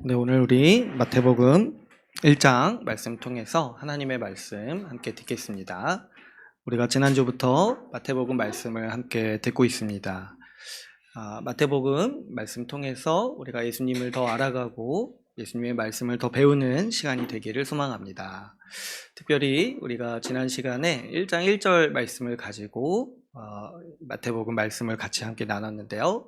네, 오늘 우리 마태복음 1장 말씀 통해서 하나님의 말씀 함께 듣겠습니다. 우리가 지난주부터 마태복음 말씀을 함께 듣고 있습니다. 마태복음 말씀 통해서 우리가 예수님을 더 알아가고 예수님의 말씀을 더 배우는 시간이 되기를 소망합니다. 특별히 우리가 지난 시간에 1장 1절 말씀을 가지고 마태복음 말씀을 같이 함께 나눴는데요.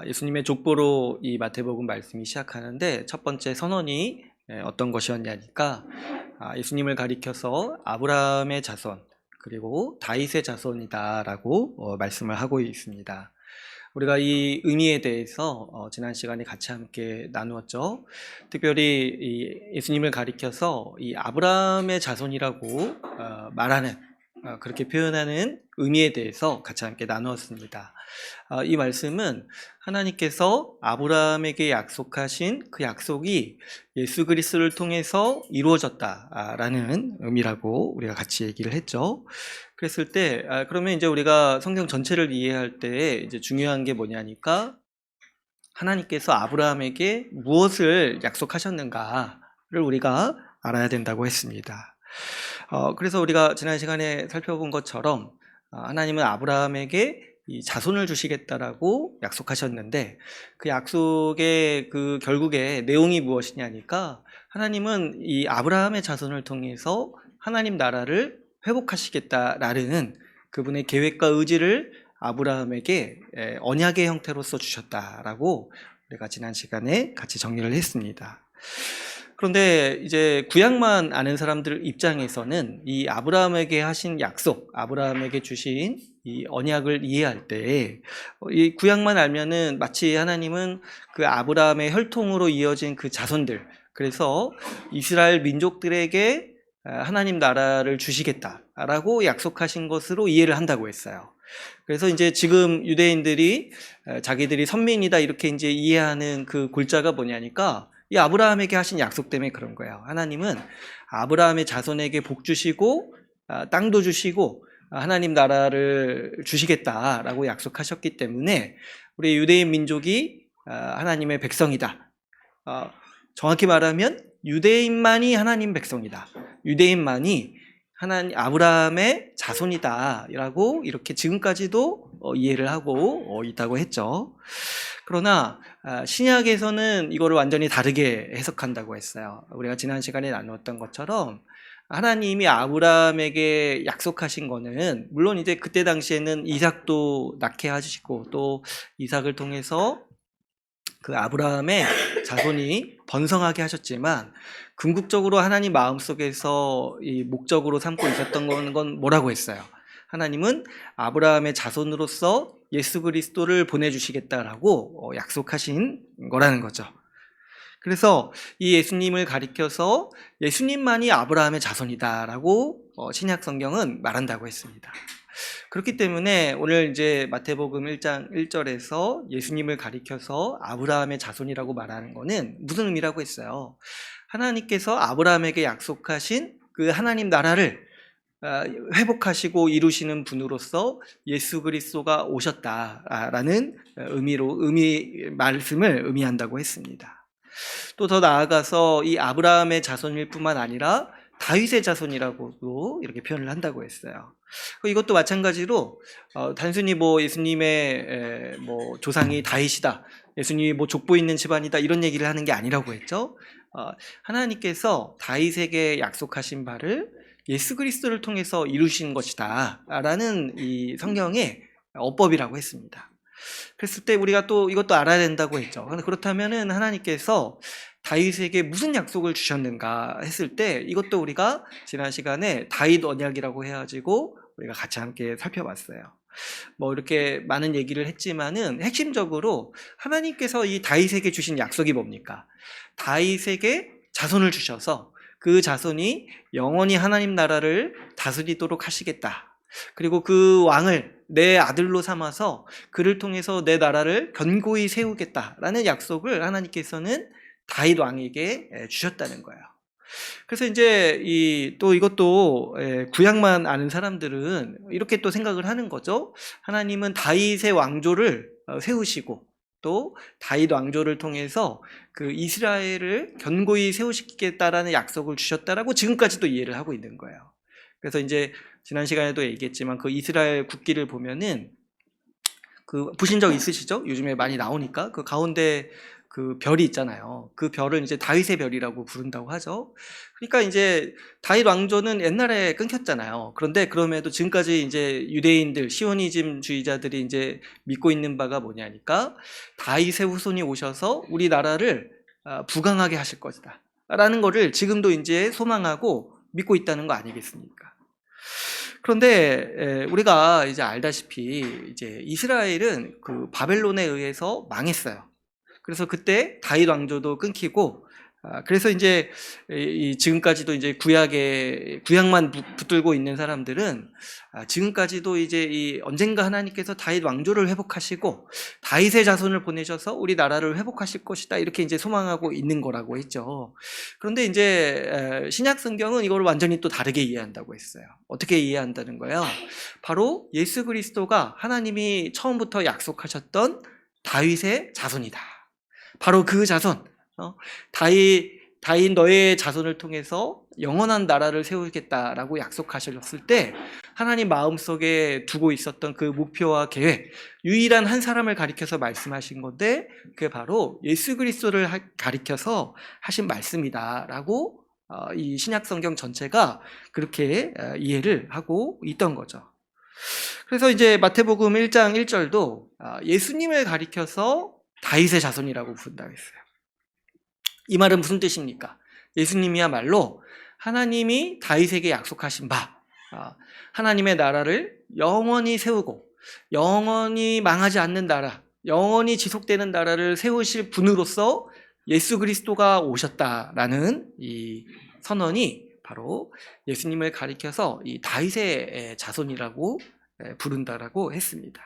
예수님의 족보로 이 마태복음 말씀이 시작하는데 첫 번째 선언이 어떤 것이었냐니까 예수님을 가리켜서 아브라함의 자손 그리고 다윗의 자손이다라고 말씀을 하고 있습니다. 우리가 이 의미에 대해서 지난 시간에 같이 함께 나누었죠. 특별히 이 예수님을 가리켜서 이 아브라함의 자손이라고 말하는 그렇게 표현하는 의미에 대해서 같이 함께 나누었습니다. 이 말씀은 하나님께서 아브라함에게 약속하신 그 약속이 예수 그리스도를 통해서 이루어졌다라는 의미라고 우리가 같이 얘기를 했죠. 그랬을 때 그러면 이제 우리가 성경 전체를 이해할 때 이제 중요한 게 뭐냐니까 하나님께서 아브라함에게 무엇을 약속하셨는가를 우리가 알아야 된다고 했습니다. 그래서 우리가 지난 시간에 살펴본 것처럼 하나님은 아브라함에게 이 자손을 주시겠다라고 약속하셨는데 그 약속의 그 결국에 내용이 무엇이냐니까 하나님은 이 아브라함의 자손을 통해서 하나님 나라를 회복하시겠다라는 그분의 계획과 의지를 아브라함에게 언약의 형태로서 주셨다라고 우리가 지난 시간에 같이 정리를 했습니다. 그런데 이제 구약만 아는 사람들 입장에서는 이 아브라함에게 하신 약속, 아브라함에게 주신 이 언약을 이해할 때 이 구약만 알면은 마치 하나님은 그 아브라함의 혈통으로 이어진 그 자손들, 그래서 이스라엘 민족들에게 하나님 나라를 주시겠다라고 약속하신 것으로 이해를 한다고 했어요. 그래서 이제 지금 유대인들이 자기들이 선민이다 이렇게 이제 이해하는 그 골자가 뭐냐니까 이 아브라함에게 하신 약속 때문에 그런 거예요. 하나님은 아브라함의 자손에게 복 주시고 땅도 주시고 하나님 나라를 주시겠다라고 약속하셨기 때문에 우리 유대인 민족이 하나님의 백성이다. 정확히 말하면 유대인만이 하나님 백성이다. 유대인만이 하나님 아브라함의 자손이다라고 이렇게 지금까지도 이해를 하고 있다고 했죠. 그러나 신약에서는 이거를 완전히 다르게 해석한다고 했어요. 우리가 지난 시간에 나누었던 것처럼 하나님이 아브라함에게 약속하신 거는 물론 이제 그때 당시에는 이삭도 낳게 하시고 또 이삭을 통해서 그 아브라함의 자손이 번성하게 하셨지만 궁극적으로 하나님 마음속에서 이 목적으로 삼고 있었던 건 뭐라고 했어요? 하나님은 아브라함의 자손으로서 예수 그리스도를 보내주시겠다라고 약속하신 거라는 거죠. 그래서 이 예수님을 가리켜서 예수님만이 아브라함의 자손이다라고 신약 성경은 말한다고 했습니다. 그렇기 때문에 오늘 이제 마태복음 1장 1절에서 예수님을 가리켜서 아브라함의 자손이라고 말하는 것은 무슨 의미라고 했어요? 하나님께서 아브라함에게 약속하신 그 하나님 나라를 회복하시고 이루시는 분으로서 예수 그리스도가 오셨다라는 말씀을 의미한다고 했습니다. 또 더 나아가서 이 아브라함의 자손일 뿐만 아니라 다윗의 자손이라고도 이렇게 표현을 한다고 했어요. 이것도 마찬가지로 단순히 뭐 예수님의 뭐 조상이 다윗이다, 예수님이 뭐 족보 있는 집안이다 이런 얘기를 하는 게 아니라고 했죠. 하나님께서 다윗에게 약속하신 바를 예수 그리스도를 통해서 이루신 것이다 라는 이 성경의 어법이라고 했습니다. 그랬을 때 우리가 또 이것도 알아야 된다고 했죠. 그렇다면은 하나님께서 다윗에게 무슨 약속을 주셨는가 했을 때 이것도 우리가 지난 시간에 다윗 언약이라고 해가지고 우리가 같이 함께 살펴봤어요. 뭐 이렇게 많은 얘기를 했지만은 핵심적으로 하나님께서 이 다윗에게 주신 약속이 뭡니까? 다윗에게 자손을 주셔서 그 자손이 영원히 하나님 나라를 다스리도록 하시겠다. 그리고 그 왕을 내 아들로 삼아서 그를 통해서 내 나라를 견고히 세우겠다라는 약속을 하나님께서는 다윗 왕에게 주셨다는 거예요. 그래서 이제 또 이것도 구약만 아는 사람들은 이렇게 또 생각을 하는 거죠. 하나님은 다윗의 왕조를 세우시고 또 다윗 왕조를 통해서 그 이스라엘을 견고히 세우시겠다라는 약속을 주셨다라고 지금까지도 이해를 하고 있는 거예요. 그래서 이제 지난 시간에도 얘기했지만 그 이스라엘 국기를 보면은 그 보신 적 있으시죠? 요즘에 많이 나오니까 그 가운데 그 별이 있잖아요. 그 별을 이제 다윗의 별이라고 부른다고 하죠. 그러니까 이제 다윗 왕조는 옛날에 끊겼잖아요. 그런데 그럼에도 지금까지 이제 유대인들, 시오니즘주의자들이 이제 믿고 있는 바가 뭐냐니까 다윗의 후손이 오셔서 우리나라를 부강하게 하실 것이다. 라는 거를 지금도 이제 소망하고 믿고 있다는 거 아니겠습니까? 그런데 우리가 이제 알다시피 이제 이스라엘은 그 바벨론에 의해서 망했어요. 그래서 그때 다윗 왕조도 끊기고, 그래서 이제 지금까지도 이제 구약만 붙들고 있는 사람들은 지금까지도 이제 언젠가 하나님께서 다윗 왕조를 회복하시고 다윗의 자손을 보내셔서 우리나라를 회복하실 것이다 이렇게 이제 소망하고 있는 거라고 했죠. 그런데 이제 신약 성경은 이걸 완전히 또 다르게 이해한다고 했어요. 어떻게 이해한다는 거예요? 바로 예수 그리스도가 하나님이 처음부터 약속하셨던 다윗의 자손이다. 바로 그 자손, 다윗 너의 자손을 통해서 영원한 나라를 세우겠다라고 약속하셨을 때 하나님 마음속에 두고 있었던 그 목표와 계획, 유일한 한 사람을 가리켜서 말씀하신 건데 그게 바로 예수 그리스도를 가리켜서 하신 말씀이다라고 이 신약 성경 전체가 그렇게 이해를 하고 있던 거죠. 그래서 이제 마태복음 1장 1절도 예수님을 가리켜서 다윗의 자손이라고 부른다고 했어요. 이 말은 무슨 뜻입니까? 예수님이야말로 하나님이 다윗에게 약속하신 바, 하나님의 나라를 영원히 세우고 영원히 망하지 않는 나라, 영원히 지속되는 나라를 세우실 분으로서 예수 그리스도가 오셨다라는 이 선언이 바로 예수님을 가리켜서 이 다윗의 자손이라고 부른다라고 했습니다.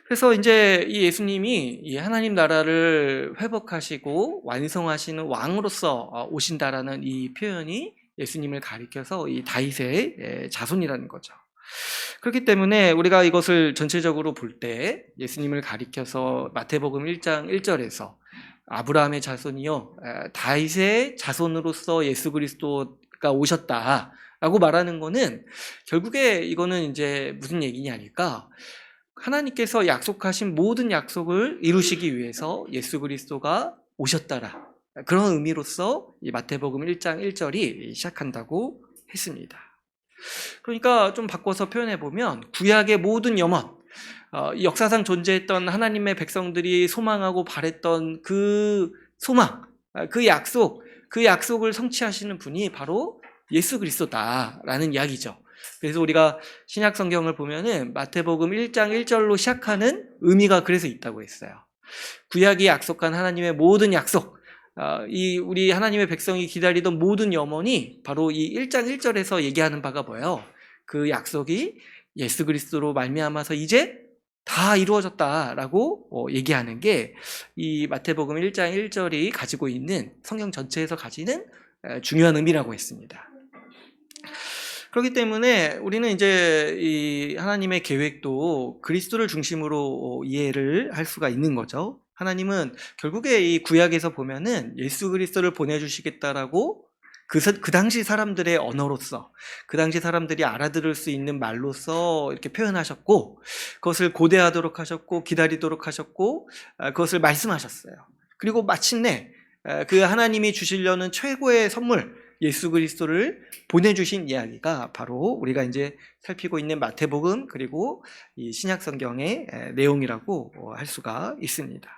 그래서 이제 이 예수님이 이 하나님 나라를 회복하시고 완성하시는 왕으로서 오신다라는 이 표현이 예수님을 가리켜서 이 다윗의 자손이라는 거죠. 그렇기 때문에 우리가 이것을 전체적으로 볼 때 예수님을 가리켜서 마태복음 1장 1절에서 아브라함의 자손이요 다윗의 자손으로서 예수 그리스도가 오셨다라고 말하는 거는 결국에 이거는 이제 무슨 얘기냐니까 하나님께서 약속하신 모든 약속을 이루시기 위해서 예수 그리스도가 오셨다라 그런 의미로서 이 마태복음 1장 1절이 시작한다고 했습니다. 그러니까 좀 바꿔서 표현해 보면 구약의 모든 염원, 역사상 존재했던 하나님의 백성들이 소망하고 바랬던 그 소망, 그 약속을 성취하시는 분이 바로 예수 그리스도다라는 이야기죠. 그래서 우리가 신약 성경을 보면은 마태복음 1장 1절로 시작하는 의미가 그래서 있다고 했어요. 구약이 약속한 하나님의 모든 약속, 우리 하나님의 백성이 기다리던 모든 염원이 바로 이 1장 1절에서 얘기하는 바가 뭐예요? 그 약속이 예수 그리스도로 말미암아서 이제 다 이루어졌다라고 얘기하는 게 이 마태복음 1장 1절이 가지고 있는 성경 전체에서 가지는 중요한 의미라고 했습니다. 그렇기 때문에 우리는 이제 이 하나님의 계획도 그리스도를 중심으로 이해를 할 수가 있는 거죠. 하나님은 결국에 이 구약에서 보면은 예수 그리스도를 보내주시겠다라고 그 당시 사람들의 언어로서 그 당시 사람들이 알아들을 수 있는 말로서 이렇게 표현하셨고 그것을 고대하도록 하셨고 기다리도록 하셨고 그것을 말씀하셨어요. 그리고 마침내 그 하나님이 주시려는 최고의 선물 예수 그리스도를 보내주신 이야기가 바로 우리가 이제 살피고 있는 마태복음 그리고 이 신약 성경의 내용이라고 할 수가 있습니다.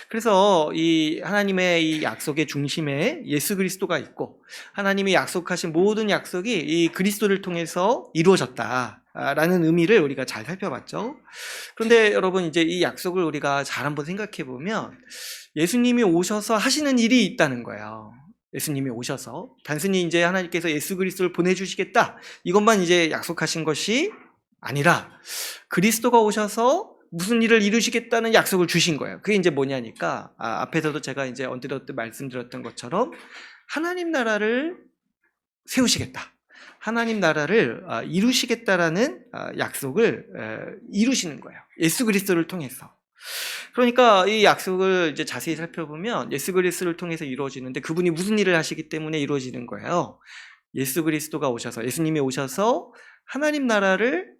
그래서 이 하나님의 이 약속의 중심에 예수 그리스도가 있고 하나님이 약속하신 모든 약속이 이 그리스도를 통해서 이루어졌다라는 의미를 우리가 잘 살펴봤죠. 그런데 여러분 이제 이 약속을 우리가 잘 한번 생각해 보면 예수님이 오셔서 하시는 일이 있다는 거예요. 예수님이 오셔서 단순히 이제 하나님께서 예수 그리스도를 보내주시겠다 이것만 이제 약속하신 것이 아니라 그리스도가 오셔서 무슨 일을 이루시겠다는 약속을 주신 거예요. 그게 이제 뭐냐니까 앞에서도 제가 이제 얹어드렸던 말씀드렸던 것처럼 하나님 나라를 세우시겠다. 하나님 나라를 이루시겠다라는 약속을 이루시는 거예요. 예수 그리스도를 통해서. 그러니까 이 약속을 이제 자세히 살펴보면 예수 그리스도를 통해서 이루어지는데 그분이 무슨 일을 하시기 때문에 이루어지는 거예요. 예수 그리스도가 오셔서, 예수님이 오셔서 하나님 나라를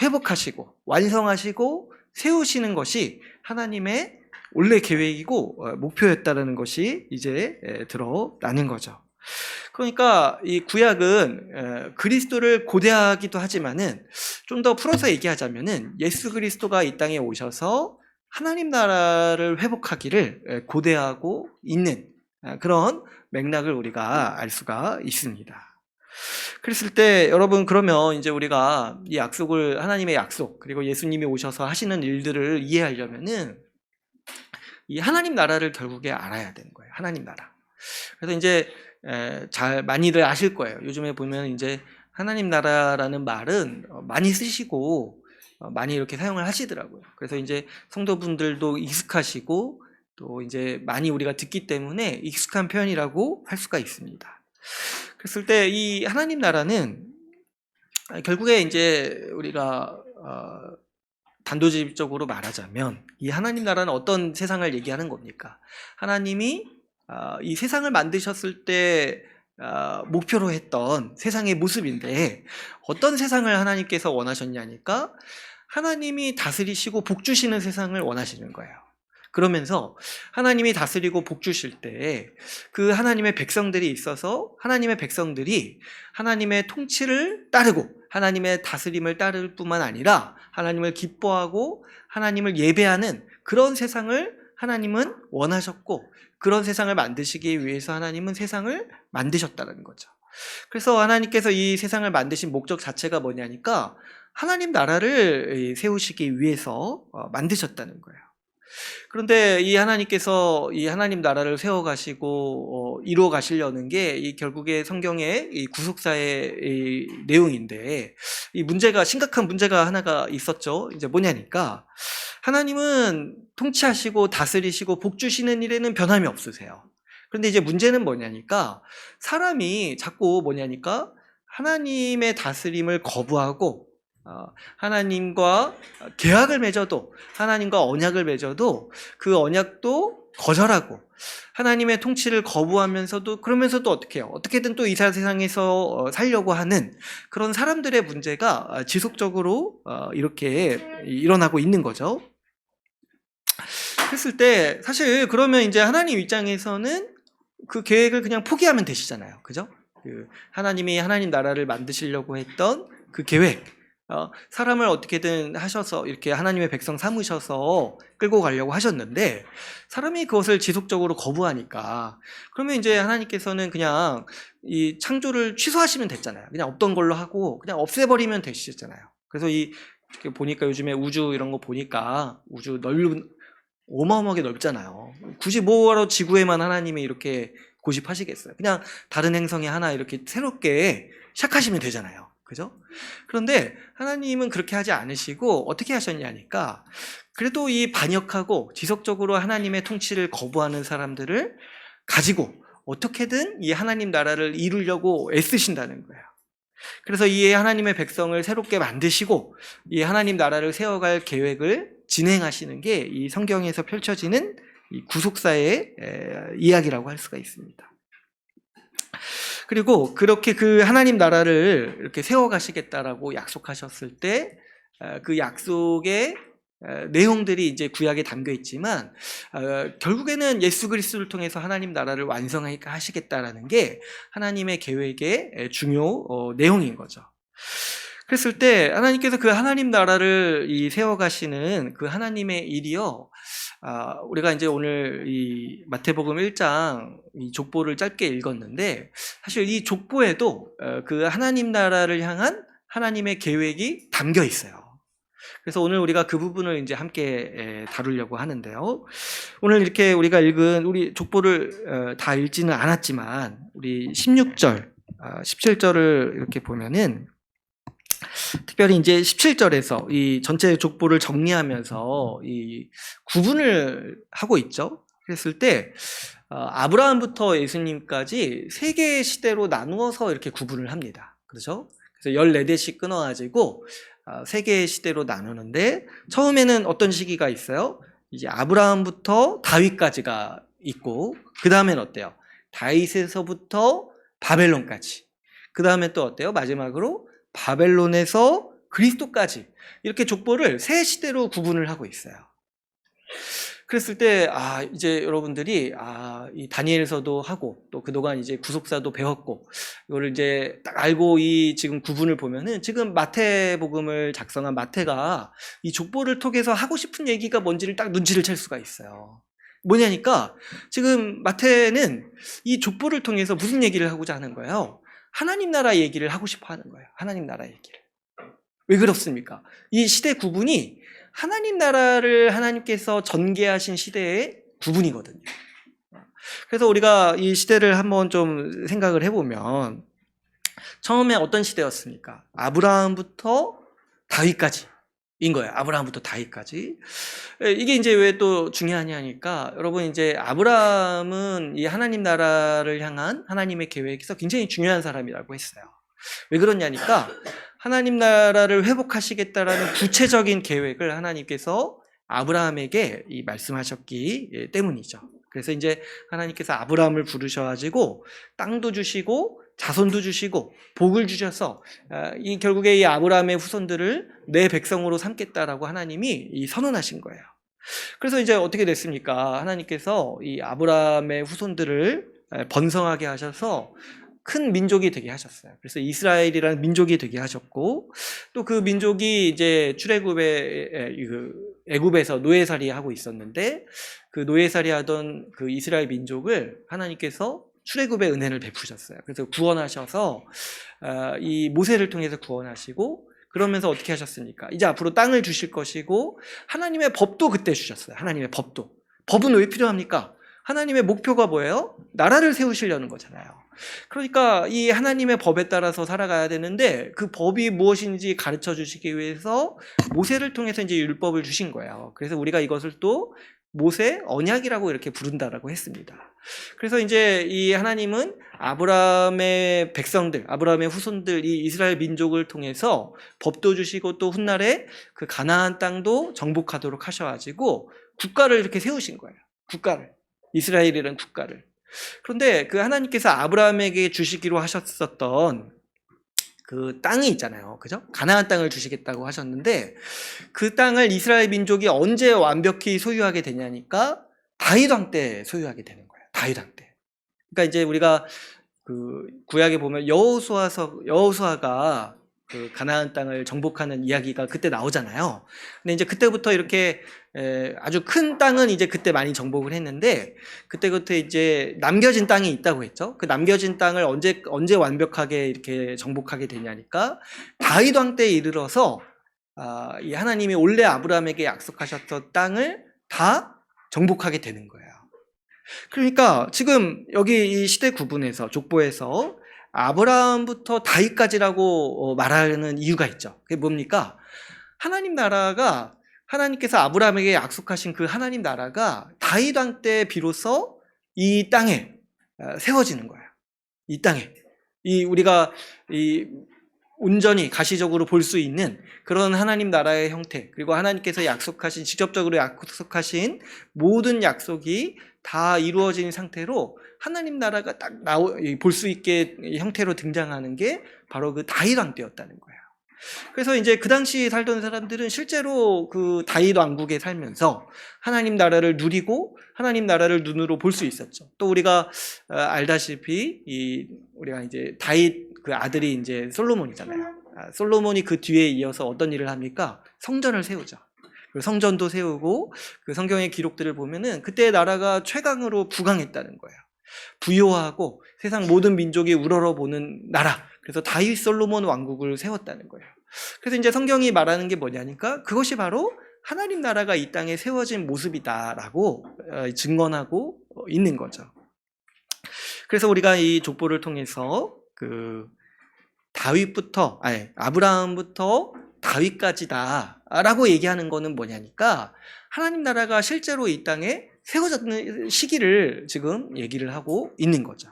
회복하시고 완성하시고 세우시는 것이 하나님의 원래 계획이고 목표였다라는 것이 이제 드러나는 거죠. 그러니까 이 구약은 그리스도를 고대하기도 하지만은 좀 더 풀어서 얘기하자면은 예수 그리스도가 이 땅에 오셔서 하나님 나라를 회복하기를 고대하고 있는 그런 맥락을 우리가 알 수가 있습니다. 그랬을 때 여러분, 그러면 이제 우리가 이 약속을, 하나님의 약속, 그리고 예수님이 오셔서 하시는 일들을 이해하려면은 이 하나님 나라를 결국에 알아야 되는 거예요. 하나님 나라. 그래서 이제 많이들 아실 거예요. 요즘에 보면 이제 하나님 나라라는 말은 많이 쓰시고 많이 이렇게 사용을 하시더라고요. 그래서 이제 성도분들도 익숙하시고 또 이제 많이 우리가 듣기 때문에 익숙한 표현이라고 할 수가 있습니다. 그랬을 때 이 하나님 나라는 결국에 이제 우리가 단도직입적으로 말하자면 이 하나님 나라는 어떤 세상을 얘기하는 겁니까? 하나님이 이 세상을 만드셨을 때 목표로 했던 세상의 모습인데 어떤 세상을 하나님께서 원하셨냐니까 하나님이 다스리시고 복주시는 세상을 원하시는 거예요. 그러면서 하나님이 다스리고 복주실 때 그 하나님의 백성들이 있어서 하나님의 백성들이 하나님의 통치를 따르고 하나님의 다스림을 따를 뿐만 아니라 하나님을 기뻐하고 하나님을 예배하는 그런 세상을 하나님은 원하셨고 그런 세상을 만드시기 위해서 하나님은 세상을 만드셨다는 거죠. 그래서 하나님께서 이 세상을 만드신 목적 자체가 뭐냐니까 하나님 나라를 세우시기 위해서 만드셨다는 거예요. 그런데 이 하나님께서 이 하나님 나라를 세워가시고 이루어 가시려는 게 이 결국에 성경의 이 구속사의 이 내용인데 이 문제가, 심각한 문제가 하나가 있었죠. 이제 뭐냐니까 하나님은 통치하시고 다스리시고 복주시는 일에는 변함이 없으세요. 그런데 이제 문제는 뭐냐니까 사람이 자꾸 뭐냐니까 하나님의 다스림을 거부하고 하나님과 계약을 맺어도, 하나님과 언약을 맺어도 그 언약도 거절하고 하나님의 통치를 거부하면서도, 그러면서도 어떻게 해요? 어떻게든 또 이 세상에서 살려고 하는 그런 사람들의 문제가 지속적으로 이렇게 일어나고 있는 거죠. 그랬을 때 사실 그러면 이제 하나님 입장에서는 그 계획을 그냥 포기하면 되시잖아요. 그죠? 하나님이 하나님 나라를 만드시려고 했던 그 계획, 사람을 어떻게든 하셔서 이렇게 하나님의 백성 삼으셔서 끌고 가려고 하셨는데 사람이 그것을 지속적으로 거부하니까 그러면 이제 하나님께서는 그냥 이 창조를 취소하시면 됐잖아요. 그냥 없던 걸로 하고 그냥 없애버리면 되시잖아요. 그래서 이렇게 보니까 요즘에 우주 이런 거 보니까 우주 어마어마하게 넓잖아요. 굳이 뭐하러 지구에만 하나님이 이렇게 고집하시겠어요? 그냥 다른 행성에 하나 이렇게 새롭게 시작하시면 되잖아요. 그죠? 그런데 하나님은 그렇게 하지 않으시고 어떻게 하셨냐니까 그래도 이 반역하고 지속적으로 하나님의 통치를 거부하는 사람들을 가지고 어떻게든 이 하나님 나라를 이루려고 애쓰신다는 거예요. 그래서 이 하나님의 백성을 새롭게 만드시고 이 하나님 나라를 세워갈 계획을 진행하시는 게 이 성경에서 펼쳐지는 이 구속사의 이야기라고 할 수가 있습니다. 그리고 그렇게 그 하나님 나라를 이렇게 세워가시겠다라고 약속하셨을 때 그 약속의 내용들이 이제 구약에 담겨 있지만 결국에는 예수 그리스도를 통해서 하나님 나라를 완성하시겠다라는 게 하나님의 계획의 중요 내용인 거죠. 그랬을 때 하나님께서 그 하나님 나라를 세워가시는 그 하나님의 일이요, 우리가 이제 오늘 이 마태복음 1장 이 족보를 짧게 읽었는데 사실 이 족보에도 그 하나님 나라를 향한 하나님의 계획이 담겨 있어요. 그래서 오늘 우리가 그 부분을 이제 함께 다루려고 하는데요. 오늘 이렇게 우리가 읽은 우리 족보를 다 읽지는 않았지만 우리 16절, 17절을 이렇게 보면은 특별히 이제 17절에서 이 전체 족보를 정리하면서 이 구분을 하고 있죠. 그랬을 때 아브라함부터 예수님까지 세 개의 시대로 나누어서 이렇게 구분을 합니다. 그렇죠? 그래서 14대씩 끊어가지고 세 개의 시대로 나누는데, 처음에는 어떤 시기가 있어요? 이제 아브라함부터 다윗까지가 있고, 그 다음엔 어때요? 다윗에서부터 바벨론까지. 그 다음에 또 어때요? 마지막으로 바벨론에서 그리스도까지. 이렇게 족보를 세 시대로 구분을 하고 있어요. 그랬을 때, 이제 여러분들이, 이 다니엘서도 하고, 또 그동안 이제 구속사도 배웠고, 이거를 이제 딱 알고 이 지금 구분을 보면은, 지금 마태복음을 작성한 마태가 이 족보를 통해서 하고 싶은 얘기가 뭔지를 딱 눈치를 챌 수가 있어요. 뭐냐니까, 지금 마태는 이 족보를 통해서 무슨 얘기를 하고자 하는 거예요? 하나님 나라 얘기를 하고 싶어 하는 거예요. 하나님 나라 얘기를. 왜 그렇습니까? 이 시대 구분이 하나님 나라를 하나님께서 전개하신 시대의 구분이거든요. 그래서 우리가 이 시대를 한번 좀 생각을 해보면, 처음에 어떤 시대였습니까? 아브라함부터 다윗까지인 거예요. 아브라함부터 다윗까지. 이게 이제 왜 또 중요하냐니까, 여러분 이제 아브라함은 이 하나님 나라를 향한 하나님의 계획에서 굉장히 중요한 사람이라고 했어요. 왜 그러냐니까, 하나님 나라를 회복하시겠다라는 구체적인 계획을 하나님께서 아브라함에게 말씀하셨기 때문이죠. 그래서 이제 하나님께서 아브라함을 부르셔가지고 땅도 주시고 자손도 주시고 복을 주셔서 결국에 이 아브라함의 후손들을 내 백성으로 삼겠다라고 하나님이 선언하신 거예요. 그래서 이제 어떻게 됐습니까? 하나님께서 이 아브라함의 후손들을 번성하게 하셔서 큰 민족이 되게 하셨어요. 그래서 이스라엘이라는 민족이 되게 하셨고, 또 그 민족이 이제 애굽에서 노예살이 하고 있었는데, 그 노예살이 하던 그 이스라엘 민족을 하나님께서 출애굽의 은혜를 베푸셨어요. 그래서 구원하셔서 이 모세를 통해서 구원하시고, 그러면서 어떻게 하셨습니까? 이제 앞으로 땅을 주실 것이고, 하나님의 법도 그때 주셨어요. 하나님의 법도. 법은 왜 필요합니까? 하나님의 목표가 뭐예요? 나라를 세우시려는 거잖아요. 그러니까 이 하나님의 법에 따라서 살아가야 되는데, 그 법이 무엇인지 가르쳐 주시기 위해서 모세를 통해서 이제 율법을 주신 거예요. 그래서 우리가 이것을 또 모세 언약이라고 이렇게 부른다라고 했습니다. 그래서 이제 이 하나님은 아브라함의 백성들, 아브라함의 후손들, 이 이스라엘 민족을 통해서 법도 주시고, 또 훗날에 그 가나안 땅도 정복하도록 하셔가지고 국가를 이렇게 세우신 거예요. 국가를. 이스라엘이라는 국가를. 그런데 그 하나님께서 아브라함에게 주시기로 하셨었던 그 땅이 있잖아요. 그죠? 가나안 땅을 주시겠다고 하셨는데, 그 땅을 이스라엘 민족이 언제 완벽히 소유하게 되냐니까 다윗 왕 때 소유하게 되는 거예요. 다윗 왕 때. 그러니까 이제 우리가 그 구약에 보면 여호수아가 그 가나안 땅을 정복하는 이야기가 그때 나오잖아요. 근데 이제 그때부터 이렇게 아주 큰 땅은 이제 그때 많이 정복을 했는데, 그때부터 이제 남겨진 땅이 있다고 했죠. 그 남겨진 땅을 언제 완벽하게 이렇게 정복하게 되냐니까 다윗 왕 때에 이르러서 이 하나님이 원래 아브라함에게 약속하셨던 땅을 다 정복하게 되는 거예요. 그러니까 지금 여기 이 시대 구분에서 족보에서 아브라함부터 다윗까지라고 말하는 이유가 있죠. 그게 뭡니까? 하나님 나라가, 하나님께서 아브라함에게 약속하신 그 하나님 나라가 다윗 왕 때 비로소 이 땅에 세워지는 거예요. 이 땅에. 우리가 온전히 가시적으로 볼 수 있는 그런 하나님 나라의 형태, 그리고 하나님께서 직접적으로 약속하신 모든 약속이 다 이루어진 상태로 하나님 나라가 딱 볼 수 있게 형태로 등장하는 게 바로 그 다윗 왕 때였다는 거예요. 그래서 이제 그 당시 살던 사람들은 실제로 그 다윗 왕국에 살면서 하나님 나라를 누리고 하나님 나라를 눈으로 볼 수 있었죠. 또 우리가 알다시피 우리가 이제 다윗 그 아들이 이제 솔로몬이잖아요. 솔로몬이 그 뒤에 이어서 어떤 일을 합니까? 성전을 세우죠. 성전도 세우고, 그 성경의 기록들을 보면은 그때 나라가 최강으로 부강했다는 거예요. 부요하고 세상 모든 민족이 우러러보는 나라. 그래서 다윗 솔로몬 왕국을 세웠다는 거예요. 그래서 이제 성경이 말하는 게 뭐냐니까 그것이 바로 하나님 나라가 이 땅에 세워진 모습이다라고 증언하고 있는 거죠. 그래서 우리가 이 족보를 통해서 그 아브라함부터 다윗까지다라고 얘기하는 거는 뭐냐니까 하나님 나라가 실제로 이 땅에 세워졌는 시기를 지금 얘기를 하고 있는 거죠.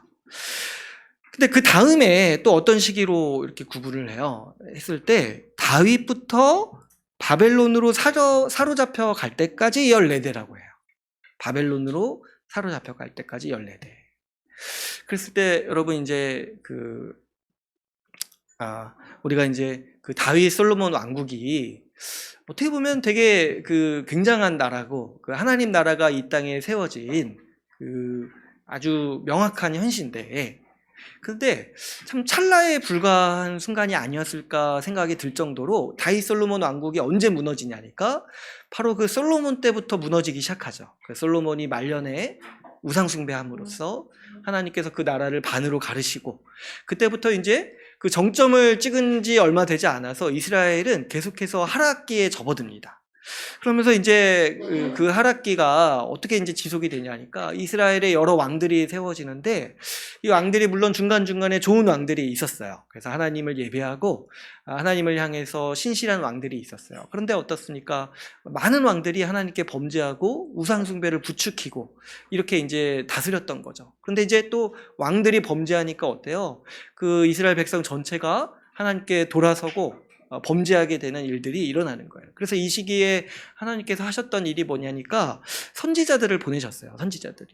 근데 그 다음에 또 어떤 시기로 이렇게 구분을 해요? 했을 때 다윗부터 바벨론으로 사로잡혀 갈 때까지 14대라고 해요. 바벨론으로 사로잡혀 갈 때까지 14대. 그랬을 때 여러분 이제 우리가 이제 그 다윗 솔로몬 왕국이 어떻게 보면 되게 굉장한 나라고 그 하나님 나라가 이 땅에 세워진 아주 명확한 현시인데, 근데 참 찰나에 불과한 순간이 아니었을까 생각이 들 정도로 다윗 솔로몬 왕국이 언제 무너지냐니까 바로 그 솔로몬 때부터 무너지기 시작하죠. 그 솔로몬이 말년에 우상 숭배함으로써 하나님께서 그 나라를 반으로 가르시고, 그때부터 이제 그 정점을 찍은 지 얼마 되지 않아서 이스라엘은 계속해서 하락기에 접어듭니다. 그러면서 이제 그 하락기가 어떻게 이제 지속이 되냐니까 이스라엘의 여러 왕들이 세워지는데, 이 왕들이 물론 중간중간에 좋은 왕들이 있었어요. 그래서 하나님을 예배하고 하나님을 향해서 신실한 왕들이 있었어요. 그런데 어떻습니까? 많은 왕들이 하나님께 범죄하고 우상 숭배를 부추기고 이렇게 이제 다스렸던 거죠. 그런데 이제 또 왕들이 범죄하니까 어때요? 그 이스라엘 백성 전체가 하나님께 돌아서고 범죄하게 되는 일들이 일어나는 거예요. 그래서 이 시기에 하나님께서 하셨던 일이 뭐냐니까 선지자들을 보내셨어요. 선지자들이.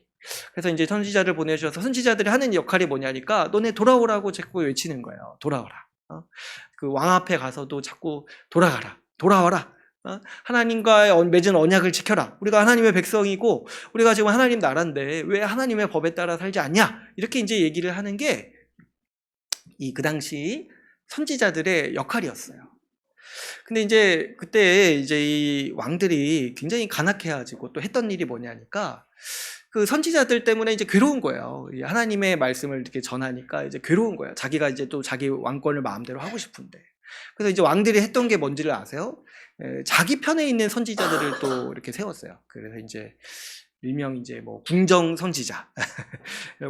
그래서 이제 선지자를 보내주셔서 선지자들이 하는 역할이 뭐냐니까 너네 돌아오라고 자꾸 외치는 거예요. 돌아오라. 그 왕 앞에 가서도 자꾸 돌아가라. 돌아와라. 하나님과 맺은 언약을 지켜라. 우리가 하나님의 백성이고 우리가 지금 하나님 나라인데 왜 하나님의 법에 따라 살지 않냐? 이렇게 이제 얘기를 하는 게 그 당시 선지자들의 역할이었어요. 근데 이제 그때 이제 이 왕들이 굉장히 간악해가지고 또 했던 일이 뭐냐니까 그 선지자들 때문에 이제 괴로운 거예요. 하나님의 말씀을 이렇게 전하니까 이제 괴로운 거예요. 자기가 이제 또 자기 왕권을 마음대로 하고 싶은데. 그래서 이제 왕들이 했던 게 뭔지를 아세요? 자기 편에 있는 선지자들을 또 이렇게 세웠어요. 그래서 이제 일명 이제 뭐 궁정 선지자.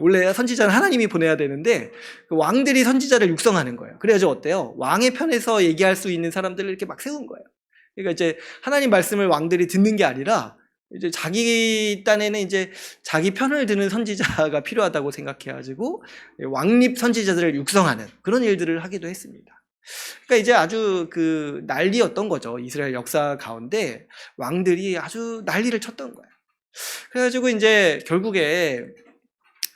원래 선지자는 하나님이 보내야 되는데 그 왕들이 선지자를 육성하는 거예요. 그래야지 어때요? 왕의 편에서 얘기할 수 있는 사람들을 이렇게 막 세운 거예요. 그러니까 이제 하나님 말씀을 왕들이 듣는 게 아니라 이제 자기 딴에는 이제 자기 편을 드는 선지자가 필요하다고 생각해가지고 왕립 선지자들을 육성하는 그런 일들을 하기도 했습니다. 그러니까 이제 아주 난리였던 거죠. 이스라엘 역사 가운데 왕들이 아주 난리를 쳤던 거예요. 그래가지고 이제 결국에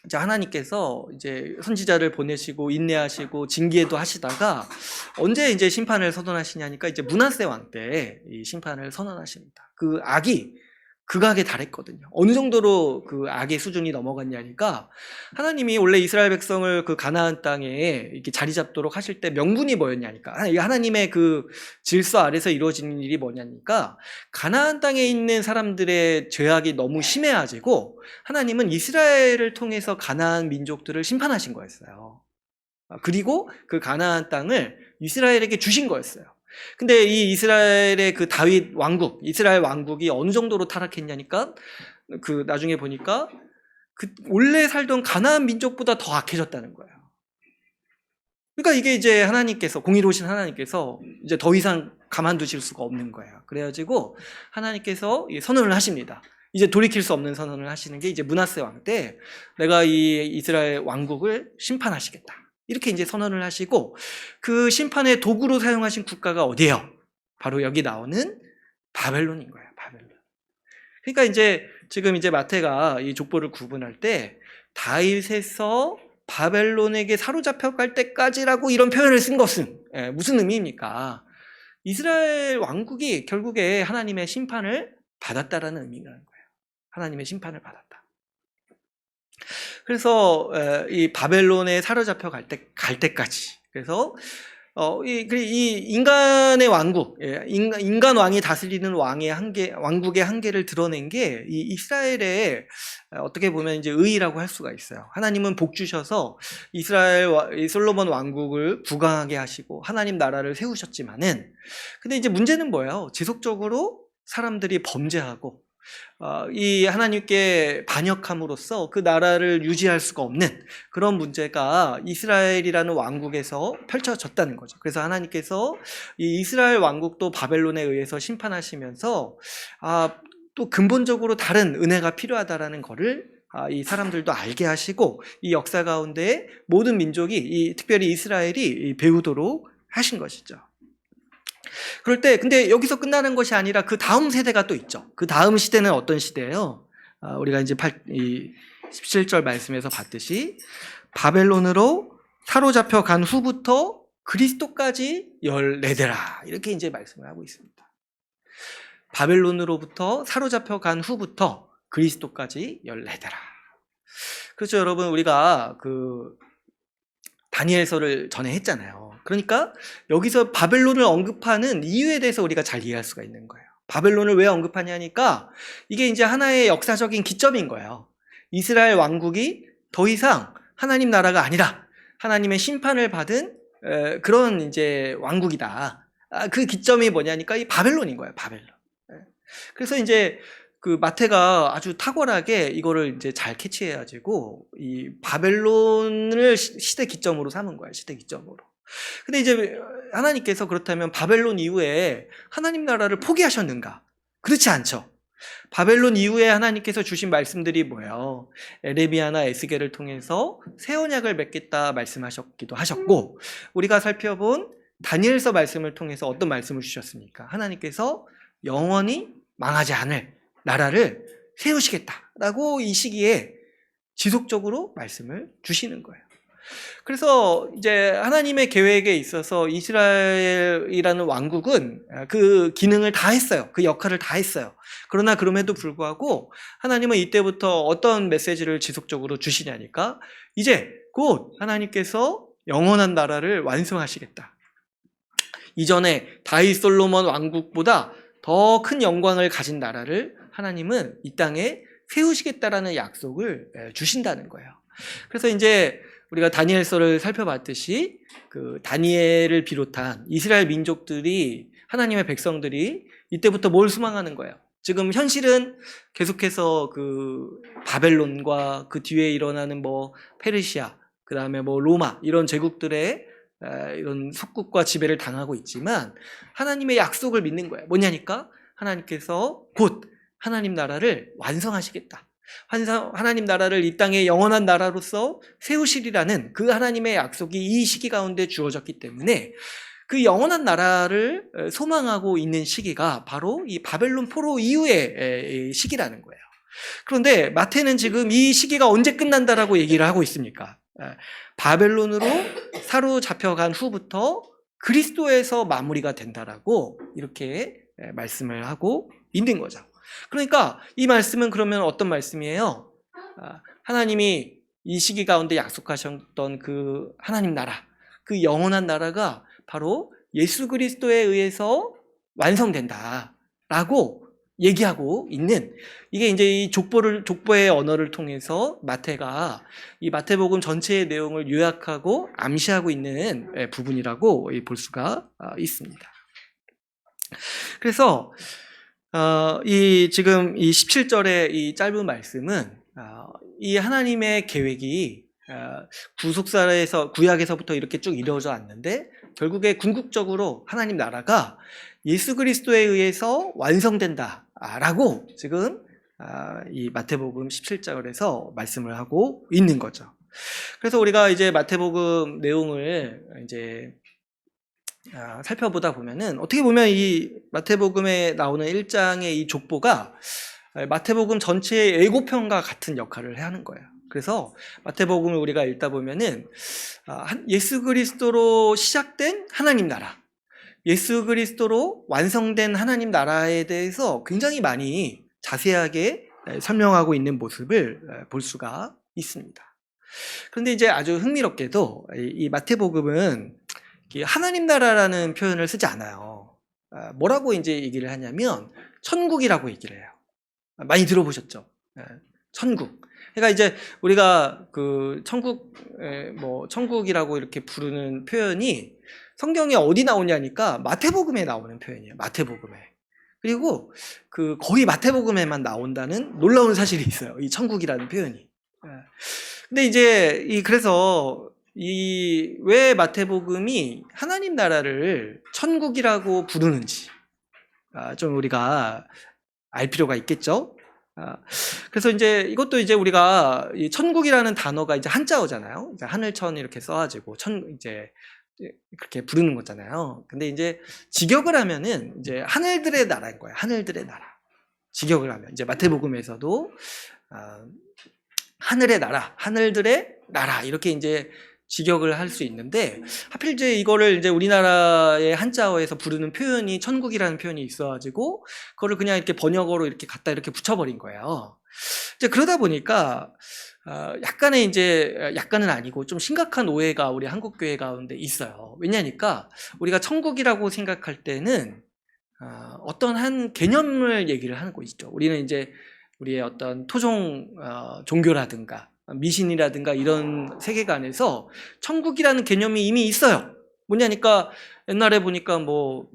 이제 하나님께서 이제 선지자를 보내시고 인내하시고 징계도 하시다가 언제 이제 심판을 선언하시냐니까 이제 므낫세 왕 때 이 심판을 선언하십니다. 그 악이 극악에 달했거든요. 어느 정도로 그 악의 수준이 넘어갔냐니까 하나님이 원래 이스라엘 백성을 그 가나안 땅에 이렇게 자리 잡도록 하실 때 명분이 뭐였냐니까 하나님의 그 질서 아래서 이루어지는 일이 뭐냐니까 가나안 땅에 있는 사람들의 죄악이 너무 심해가지고 하나님은 이스라엘을 통해서 가나안 민족들을 심판하신 거였어요. 그리고 그 가나안 땅을 이스라엘에게 주신 거였어요. 근데 이 이스라엘의 그 다윗 왕국, 이스라엘 왕국이 어느 정도로 타락했냐니까 나중에 보니까 원래 살던 가나안 민족보다 더 악해졌다는 거예요. 그러니까 이게 이제 하나님께서 공의로우신 하나님께서 이제 더 이상 가만두실 수가 없는 거예요. 그래가지고 하나님께서 선언을 하십니다. 이제 돌이킬 수 없는 선언을 하시는 게 이제 므낫세 왕 때 내가 이 이스라엘 왕국을 심판하시겠다. 이렇게 이제 선언을 하시고 그 심판의 도구로 사용하신 국가가 어디예요? 바로 여기 나오는 바벨론인 거예요. 바벨론. 그러니까 이제 지금 이제 마태가 이 족보를 구분할 때 다윗에서 바벨론에게 사로잡혀 갈 때까지라고 이런 표현을 쓴 것은 무슨 의미입니까? 이스라엘 왕국이 결국에 하나님의 심판을 받았다라는 의미라는 거예요. 하나님의 심판을 받았다. 그래서 이 바벨론에 사로잡혀 갈 때까지. 그래서 이 인간의 왕국, 인간 왕이 다스리는 왕국의 한계를 드러낸 게 이 이스라엘의 어떻게 보면 이제 의의라고 할 수가 있어요. 하나님은 복 주셔서 이 솔로몬 왕국을 부강하게 하시고 하나님 나라를 세우셨지만은, 근데 이제 문제는 뭐예요? 지속적으로 사람들이 범죄하고 이 하나님께 반역함으로써 그 나라를 유지할 수가 없는 그런 문제가 이스라엘이라는 왕국에서 펼쳐졌다는 거죠. 그래서 하나님께서 이 이스라엘 왕국도 바벨론에 의해서 심판하시면서 또 근본적으로 다른 은혜가 필요하다라는 거를 이 사람들도 알게 하시고 이 역사 가운데 모든 민족이 특별히 이스라엘이 배우도록 하신 것이죠. 그럴 때 근데 여기서 끝나는 것이 아니라 그 다음 세대가 또 있죠. 그 다음 시대는 어떤 시대예요? 우리가 이제 17절 말씀에서 봤듯이 바벨론으로 사로잡혀 간 후부터 그리스도까지 14대라 이렇게 이제 말씀을 하고 있습니다. 바벨론으로부터 사로잡혀 간 후부터 그리스도까지 14대라. 그렇죠, 여러분. 우리가 다니엘서를 전에 했잖아요. 그러니까 여기서 바벨론을 언급하는 이유에 대해서 우리가 잘 이해할 수가 있는 거예요. 바벨론을 왜 언급하냐니까 이게 이제 하나의 역사적인 기점인 거예요. 이스라엘 왕국이 더 이상 하나님 나라가 아니라 하나님의 심판을 받은 그런 이제 왕국이다. 그 기점이 뭐냐니까 이 바벨론인 거예요. 바벨론. 그래서 이제 그 마태가 아주 탁월하게 이거를 이제 잘 캐치해가지고 이 바벨론을 시대 기점으로 삼은 거예요. 시대 기점으로. 근데 이제 하나님께서 그렇다면 바벨론 이후에 하나님 나라를 포기하셨는가? 그렇지 않죠. 바벨론 이후에 하나님께서 주신 말씀들이 뭐예요? 에레미야나 에스겔을 통해서 새 언약을 맺겠다 말씀하셨기도 하셨고, 우리가 살펴본 다니엘서 말씀을 통해서 어떤 말씀을 주셨습니까? 하나님께서 영원히 망하지 않을 나라를 세우시겠다라고 이 시기에 지속적으로 말씀을 주시는 거예요. 그래서 이제 하나님의 계획에 있어서 이스라엘이라는 왕국은 그 기능을 다 했어요. 그 역할을 다 했어요. 그러나 그럼에도 불구하고 하나님은 이때부터 어떤 메시지를 지속적으로 주시냐니까 이제 곧 하나님께서 영원한 나라를 완성하시겠다. 이전에 다윗 솔로몬 왕국보다 더 큰 영광을 가진 나라를 하나님은 이 땅에 세우시겠다라는 약속을 주신다는 거예요. 그래서 이제 우리가 다니엘서를 살펴봤듯이 그 다니엘을 비롯한 이스라엘 민족들이 하나님의 백성들이 이때부터 뭘 소망하는 거예요? 지금 현실은 계속해서 그 바벨론과 그 뒤에 일어나는 뭐 페르시아, 그 다음에 뭐 로마 이런 제국들의 이런 속국과 지배를 당하고 있지만 하나님의 약속을 믿는 거예요. 뭐냐니까 하나님께서 곧 하나님 나라를 완성하시겠다. 하나님 나라를 이 땅의 영원한 나라로서 세우시리라는 그 하나님의 약속이 이 시기 가운데 주어졌기 때문에 그 영원한 나라를 소망하고 있는 시기가 바로 이 바벨론 포로 이후의 시기라는 거예요. 그런데 마태는 지금 이 시기가 언제 끝난다라고 얘기를 하고 있습니까? 바벨론으로 사로잡혀간 후부터 그리스도에서 마무리가 된다라고 이렇게 말씀을 하고 있는 거죠. 그러니까 이 말씀은 그러면 어떤 말씀이에요? 하나님이 이 시기 가운데 약속하셨던 그 하나님 나라, 그 영원한 나라가 바로 예수 그리스도에 의해서 완성된다라고 얘기하고 있는, 이게 이제 이 족보의 언어를 통해서 마태가 이 마태복음 전체의 내용을 요약하고 암시하고 있는 부분이라고 볼 수가 있습니다. 그래서 지금 이 17절의 이 짧은 말씀은 이 하나님의 계획이 구약에서부터 이렇게 쭉 이루어져 왔는데 결국에 궁극적으로 하나님 나라가 예수 그리스도에 의해서 완성된다라고 지금 이 마태복음 17절에서 말씀을 하고 있는 거죠. 그래서 우리가 이제 마태복음 내용을 이제 살펴보다 보면은 어떻게 보면 이 마태복음에 나오는 1장의 이 족보가 마태복음 전체의 예고편과 같은 역할을 하는 거예요. 그래서 마태복음을 우리가 읽다 보면은 예수 그리스도로 시작된 하나님 나라, 예수 그리스도로 완성된 하나님 나라에 대해서 굉장히 많이 자세하게 설명하고 있는 모습을 볼 수가 있습니다. 그런데 이제 아주 흥미롭게도 이 마태복음은 하나님 나라라는 표현을 쓰지 않아요. 뭐라고 이제 얘기를 하냐면 천국이라고 얘기를 해요. 많이 들어보셨죠? 천국. 그러니까 이제 우리가 그 천국이라고 이렇게 부르는 표현이 성경에 어디 나오냐니까 마태복음에 나오는 표현이에요. 마태복음에. 그리고 거의 마태복음에만 나온다는 놀라운 사실이 있어요. 이 천국이라는 표현이. 근데 이제 그래서 왜 마태복음이 하나님 나라를 천국이라고 부르는지 좀 우리가 알 필요가 있겠죠. 그래서 이제 이것도 이제 우리가 이 천국이라는 단어가 이제 한자어잖아요. 이제 하늘천 이렇게 써가지고 이제 그렇게 부르는 거잖아요. 근데 이제 직역을 하면은 이제 하늘들의 나라인 거예요. 하늘들의 나라. 직역을 하면 이제 마태복음에서도 하늘의 나라, 하늘들의 나라 이렇게 이제 직역을 할 수 있는데 하필 이제 이거를 이제 우리나라의 한자어에서 부르는 표현이 천국이라는 표현이 있어가지고 그거를 그냥 이렇게 번역어로 이렇게 갖다 이렇게 붙여버린 거예요. 이제 그러다 보니까 약간의 이제 약간은 아니고 좀 심각한 오해가 우리 한국 교회 가운데 있어요. 왜냐니까 우리가 천국이라고 생각할 때는 어떤 한 개념을 얘기를 하는 거 있죠. 우리는 이제 우리의 어떤 토종 종교라든가 미신이라든가 이런 세계관에서 천국이라는 개념이 이미 있어요. 뭐냐니까 옛날에 보니까 뭐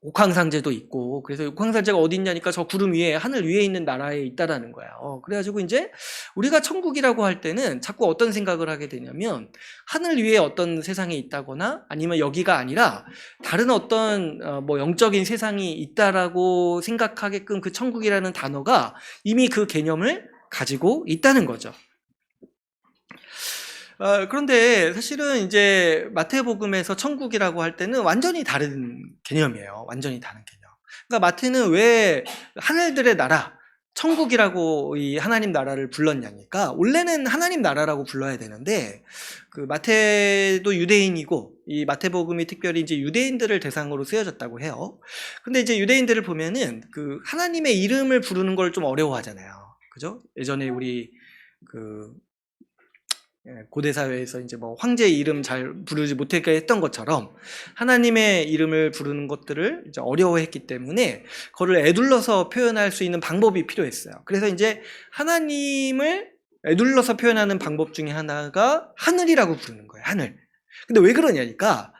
옥황상제도 있고 그래서 옥황상제가 어디 있냐니까 저 구름 위에 하늘 위에 있는 나라에 있다라는 거야. 그래가지고 이제 우리가 천국이라고 할 때는 자꾸 어떤 생각을 하게 되냐면 하늘 위에 어떤 세상이 있다거나 아니면 여기가 아니라 다른 어떤 뭐 영적인 세상이 있다라고 생각하게끔 그 천국이라는 단어가 이미 그 개념을 가지고 있다는 거죠. 그런데 사실은 이제 마태복음에서 천국이라고 할 때는 완전히 다른 개념이에요. 완전히 다른 개념. 그러니까 마태는 왜 하늘들의 나라, 천국이라고 이 하나님 나라를 불렀냐니까 원래는 하나님 나라라고 불러야 되는데 그 마태도 유대인이고 이 마태복음이 특별히 이제 유대인들을 대상으로 쓰여졌다고 해요. 근데 이제 유대인들을 보면은 그 하나님의 이름을 부르는 걸 좀 어려워하잖아요. 그죠? 예전에 우리 그 고대 사회에서 이제 뭐 황제 이름 잘 부르지 못하게 했던 것처럼 하나님의 이름을 부르는 것들을 이제 어려워했기 때문에 그거를 에둘러서 표현할 수 있는 방법이 필요했어요. 그래서 이제 하나님을 에둘러서 표현하는 방법 중에 하나가 하늘이라고 부르는 거예요. 하늘. 근데 왜 그러냐니까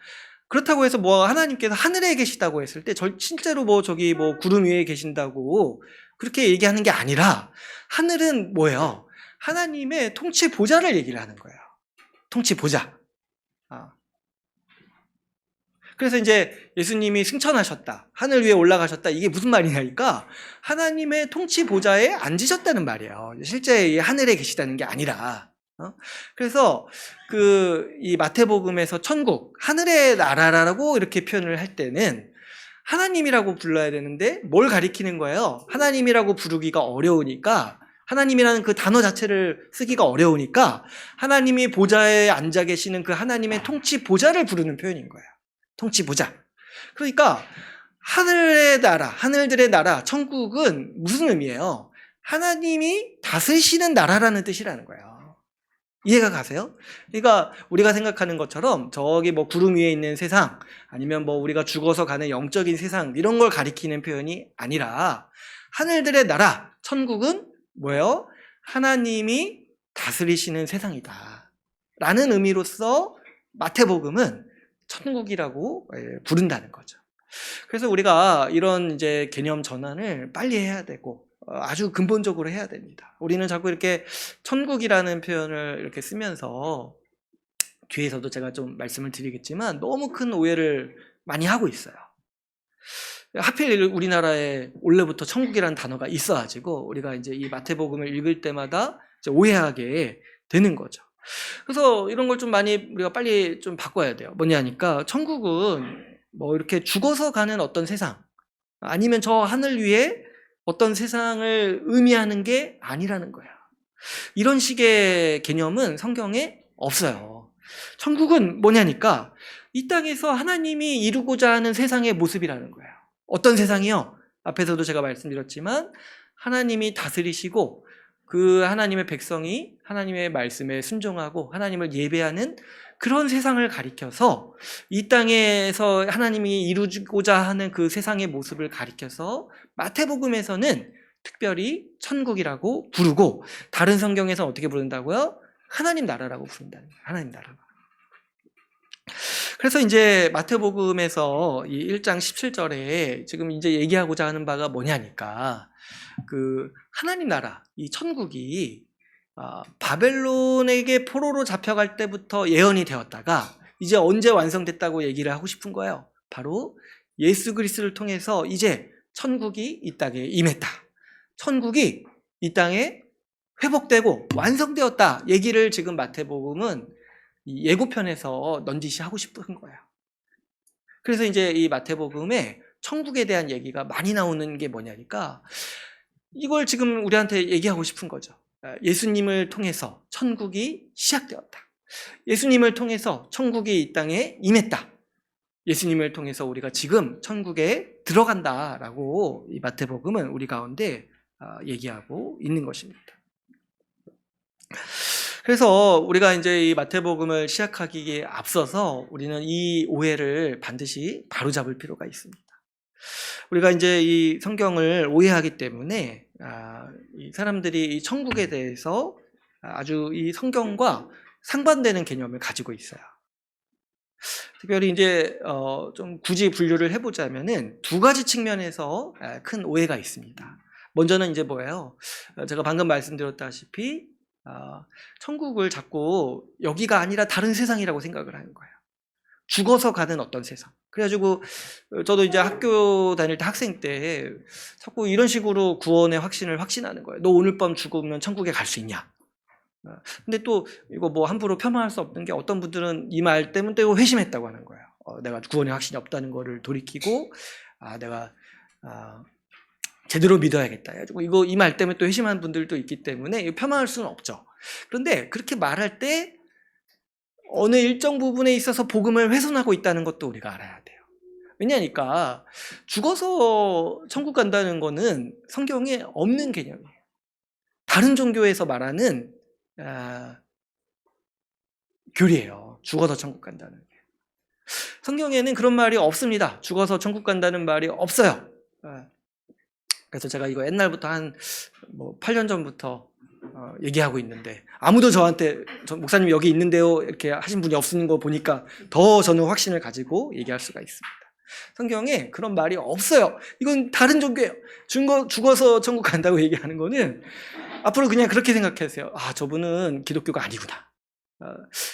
그렇다고 해서 뭐 하나님께서 하늘에 계시다고 했을 때 실제로 뭐 저기 뭐 구름 위에 계신다고 그렇게 얘기하는 게 아니라 하늘은 뭐예요? 하나님의 통치 보좌를 얘기를 하는 거예요. 통치 보좌. 그래서 이제 예수님이 승천하셨다. 하늘 위에 올라가셨다. 이게 무슨 말이냐니까 하나님의 통치 보좌에 앉으셨다는 말이에요. 실제 하늘에 계시다는 게 아니라. 그래서 이 마태복음에서 천국, 하늘의 나라라고 이렇게 표현을 할 때는 하나님이라고 불러야 되는데 뭘 가리키는 거예요? 하나님이라고 부르기가 어려우니까 하나님이라는 그 단어 자체를 쓰기가 어려우니까 하나님이 보좌에 앉아 계시는 그 하나님의 통치 보좌를 부르는 표현인 거예요. 통치 보좌. 그러니까 하늘의 나라, 하늘들의 나라, 천국은 무슨 의미예요? 하나님이 다스리시는 나라라는 뜻이라는 거예요. 이해가 가세요? 그러니까 우리가 생각하는 것처럼 저기 뭐 구름 위에 있는 세상 아니면 뭐 우리가 죽어서 가는 영적인 세상 이런 걸 가리키는 표현이 아니라 하늘들의 나라, 천국은 뭐예요? 하나님이 다스리시는 세상이다 라는 의미로서 마태복음은 천국이라고 부른다는 거죠. 그래서 우리가 이런 이제 개념 전환을 빨리 해야 되고 아주 근본적으로 해야 됩니다. 우리는 자꾸 이렇게 천국이라는 표현을 이렇게 쓰면서 뒤에서도 제가 좀 말씀을 드리겠지만 너무 큰 오해를 많이 하고 있어요. 하필 우리나라에 원래부터 천국이라는 단어가 있어가지고 우리가 이제 이 마태복음을 읽을 때마다 이제 오해하게 되는 거죠. 그래서 이런 걸 좀 많이 우리가 빨리 좀 바꿔야 돼요. 뭐냐니까 천국은 뭐 이렇게 죽어서 가는 어떤 세상 아니면 저 하늘 위에 어떤 세상을 의미하는 게 아니라는 거예요. 이런 식의 개념은 성경에 없어요. 천국은 뭐냐니까 이 땅에서 하나님이 이루고자 하는 세상의 모습이라는 거예요. 어떤 세상이요? 앞에서도 제가 말씀드렸지만 하나님이 다스리시고 그 하나님의 백성이 하나님의 말씀에 순종하고 하나님을 예배하는 그런 세상을 가리켜서 이 땅에서 하나님이 이루고자 하는 그 세상의 모습을 가리켜서 마태복음에서는 특별히 천국이라고 부르고 다른 성경에서는 어떻게 부른다고요? 하나님 나라라고 부른다는 거예요. 하나님 나라. 그래서 이제 마태복음에서 이 1장 17절에 지금 이제 얘기하고자 하는 바가 뭐냐니까 그 하나님 나라, 이 천국이 바벨론에게 포로로 잡혀갈 때부터 예언이 되었다가 이제 언제 완성됐다고 얘기를 하고 싶은 거예요. 바로 예수 그리스도를 통해서 이제 천국이 이 땅에 임했다. 천국이 이 땅에 회복되고 완성되었다. 얘기를 지금 마태복음은 이 예고편에서 넌지시 하고 싶은 거예요. 그래서 이제 이 마태복음에 천국에 대한 얘기가 많이 나오는 게 뭐냐니까 이걸 지금 우리한테 얘기하고 싶은 거죠. 예수님을 통해서 천국이 시작되었다. 예수님을 통해서 천국이 이 땅에 임했다. 예수님을 통해서 우리가 지금 천국에 들어간다라고 이 마태복음은 우리 가운데 얘기하고 있는 것입니다. 그래서 우리가 이제 이 마태복음을 시작하기에 앞서서 우리는 이 오해를 반드시 바로잡을 필요가 있습니다. 우리가 이제 이 성경을 오해하기 때문에 이 사람들이 이 천국에 대해서 아주 이 성경과 상반되는 개념을 가지고 있어요. 특별히 이제 좀 굳이 분류를 해보자면은 두 가지 측면에서 큰 오해가 있습니다. 먼저는 이제 뭐예요? 제가 방금 말씀드렸다시피 천국을 자꾸 여기가 아니라 다른 세상이라고 생각을 하는 거예요. 죽어서 가는 어떤 세상. 그래가지고 저도 이제 학교 다닐 때 학생 때 자꾸 이런 식으로 구원의 확신을 확신하는 거예요. 너 오늘 밤 죽으면 천국에 갈 수 있냐? 근데 또 이거 뭐 함부로 폄하할 수 없는 게 어떤 분들은 이 말 때문에 또 회심했다고 하는 거예요. 내가 구원의 확신이 없다는 거를 돌이키고 내가 제대로 믿어야겠다. 이거 이 말 때문에 또 회심한 분들도 있기 때문에 폄하할 수는 없죠. 그런데 그렇게 말할 때 어느 일정 부분에 있어서 복음을 훼손하고 있다는 것도 우리가 알아야 돼요. 왜냐니까 죽어서 천국 간다는 거는 성경에 없는 개념이에요. 다른 종교에서 말하는 교리예요. 죽어서 천국 간다는 게. 성경에는 그런 말이 없습니다. 죽어서 천국 간다는 말이 없어요. 그래서 제가 이거 옛날부터 한 8년 전부터 얘기하고 있는데 아무도 저한테 목사님 여기 있는데요 이렇게 하신 분이 없는 거 보니까 더 저는 확신을 가지고 얘기할 수가 있습니다. 성경에 그런 말이 없어요. 이건 다른 종교예요. 죽어서 천국 간다고 얘기하는 거는 앞으로 그냥 그렇게 생각하세요. 저분은 기독교가 아니구나.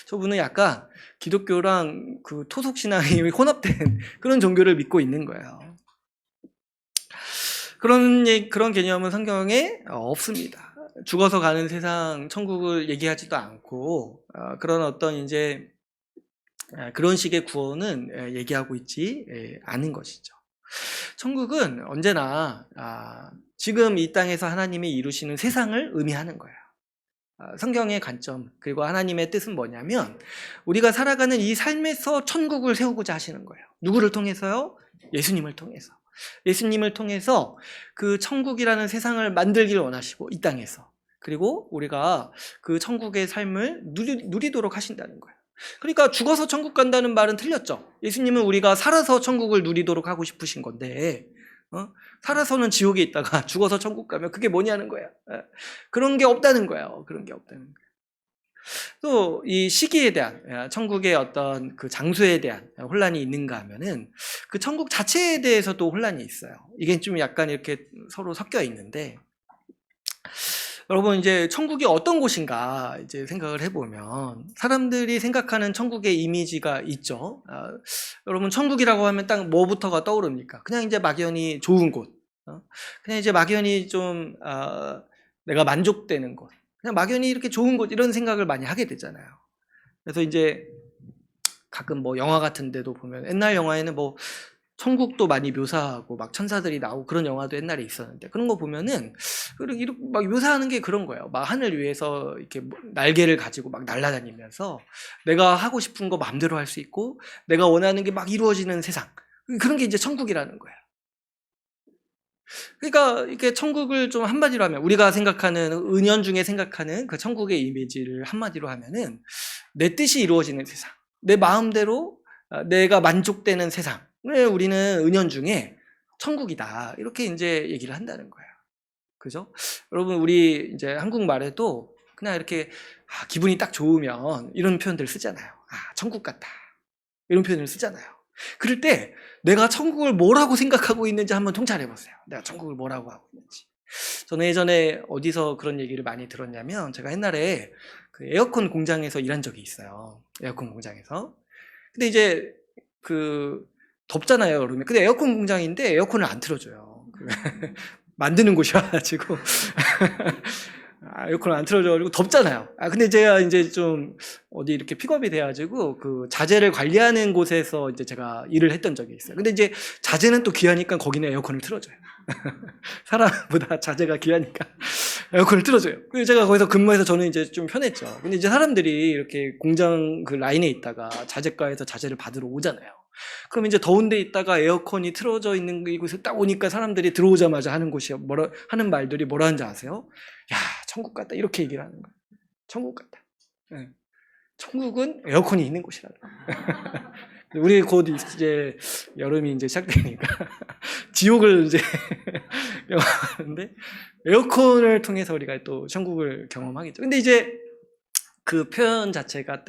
저분은 약간 기독교랑 그 토속신앙이 혼합된 그런 종교를 믿고 있는 거예요. 그런 개념은 성경에 없습니다. 죽어서 가는 세상, 천국을 얘기하지도 않고 그런 어떤 이제 그런 식의 구원은 얘기하고 있지 않은 것이죠. 천국은 언제나 지금 이 땅에서 하나님이 이루시는 세상을 의미하는 거예요. 성경의 관점 그리고 하나님의 뜻은 뭐냐면 우리가 살아가는 이 삶에서 천국을 세우고자 하시는 거예요. 누구를 통해서요? 예수님을 통해서. 예수님을 통해서 그 천국이라는 세상을 만들기를 원하시고 이 땅에서 그리고 우리가 그 천국의 삶을 누리도록 하신다는 거예요. 그러니까 죽어서 천국 간다는 말은 틀렸죠. 예수님은 우리가 살아서 천국을 누리도록 하고 싶으신 건데 살아서는 지옥에 있다가 죽어서 천국 가면 그게 뭐냐는 거예요. 그런 게 없다는 거예요. 그런 게 없다는 거예요. 또 이 시기에 대한 천국의 어떤 그 장소에 대한 혼란이 있는가 하면은 그 천국 자체에 대해서도 혼란이 있어요. 이게 좀 약간 이렇게 서로 섞여 있는데 여러분 이제 천국이 어떤 곳인가 이제 생각을 해보면 사람들이 생각하는 천국의 이미지가 있죠. 여러분 천국이라고 하면 딱 뭐부터가 떠오릅니까? 그냥 이제 막연히 좋은 곳, 그냥 이제 막연히 좀 내가 만족되는 곳, 그냥 막연히 이렇게 좋은 곳 이런 생각을 많이 하게 되잖아요. 그래서 이제 가끔 뭐 영화 같은 데도 보면 옛날 영화에는 뭐 천국도 많이 묘사하고 막 천사들이 나오고 그런 영화도 옛날에 있었는데 그런 거 보면은 이렇게 막 묘사하는 게 그런 거예요. 막 하늘 위에서 이렇게 날개를 가지고 막 날아다니면서 내가 하고 싶은 거 마음대로 할 수 있고 내가 원하는 게 막 이루어지는 세상. 그런 게 이제 천국이라는 거예요. 그러니까 이렇게 천국을 좀 한마디로 하면 우리가 생각하는 은연중에 생각하는 그 천국의 이미지를 한마디로 하면은 내 뜻이 이루어지는 세상, 내 마음대로 내가 만족되는 세상을 우리는 은연중에 천국이다 이렇게 이제 얘기를 한다는 거예요. 그죠? 여러분 우리 이제 한국말에도 그냥 이렇게 기분이 딱 좋으면 이런 표현들 쓰잖아요. 천국 같다 이런 표현을 쓰잖아요. 그럴 때 내가 천국을 뭐라고 생각하고 있는지 한번 통찰해 보세요. 내가 천국을 뭐라고 하고 있는지. 저는 예전에 어디서 그런 얘기를 많이 들었냐면 제가 옛날에 그 에어컨 공장에서 일한 적이 있어요. 에어컨 공장에서. 근데 이제 그 덥잖아요, 여름에. 근데 에어컨 공장인데 에어컨을 안 틀어줘요. 만드는 곳이어가지고 에어컨을 안 틀어줘가지고 덥잖아요. 근데 제가 이제 좀 어디 이렇게 픽업이 돼가지고 그 자재를 관리하는 곳에서 이제 제가 일을 했던 적이 있어요. 근데 이제 자재는 또 귀하니까 거기는 에어컨을 틀어줘요. 사람보다 자재가 귀하니까 에어컨을 틀어줘요. 그래서 제가 거기서 근무해서 저는 이제 좀 편했죠. 근데 이제 사람들이 이렇게 공장 그 라인에 있다가 자재과에서 자재를 받으러 오잖아요. 그럼 이제 더운 데 있다가 에어컨이 틀어져 있는 이곳에 딱 오니까 사람들이 들어오자마자 하는 곳이 하는 말들이 뭐라 하는지 아세요? 야, 천국 같다. 이렇게 얘기를 하는 거예요. 천국 같다. 네. 천국은 에어컨이 있는 곳이라고. 우리 곧 이제 여름이 이제 시작되니까 지옥을 이제 영화하는데 에어컨을 통해서 우리가 또 천국을 경험하겠죠. 근데 이제 그 표현 자체가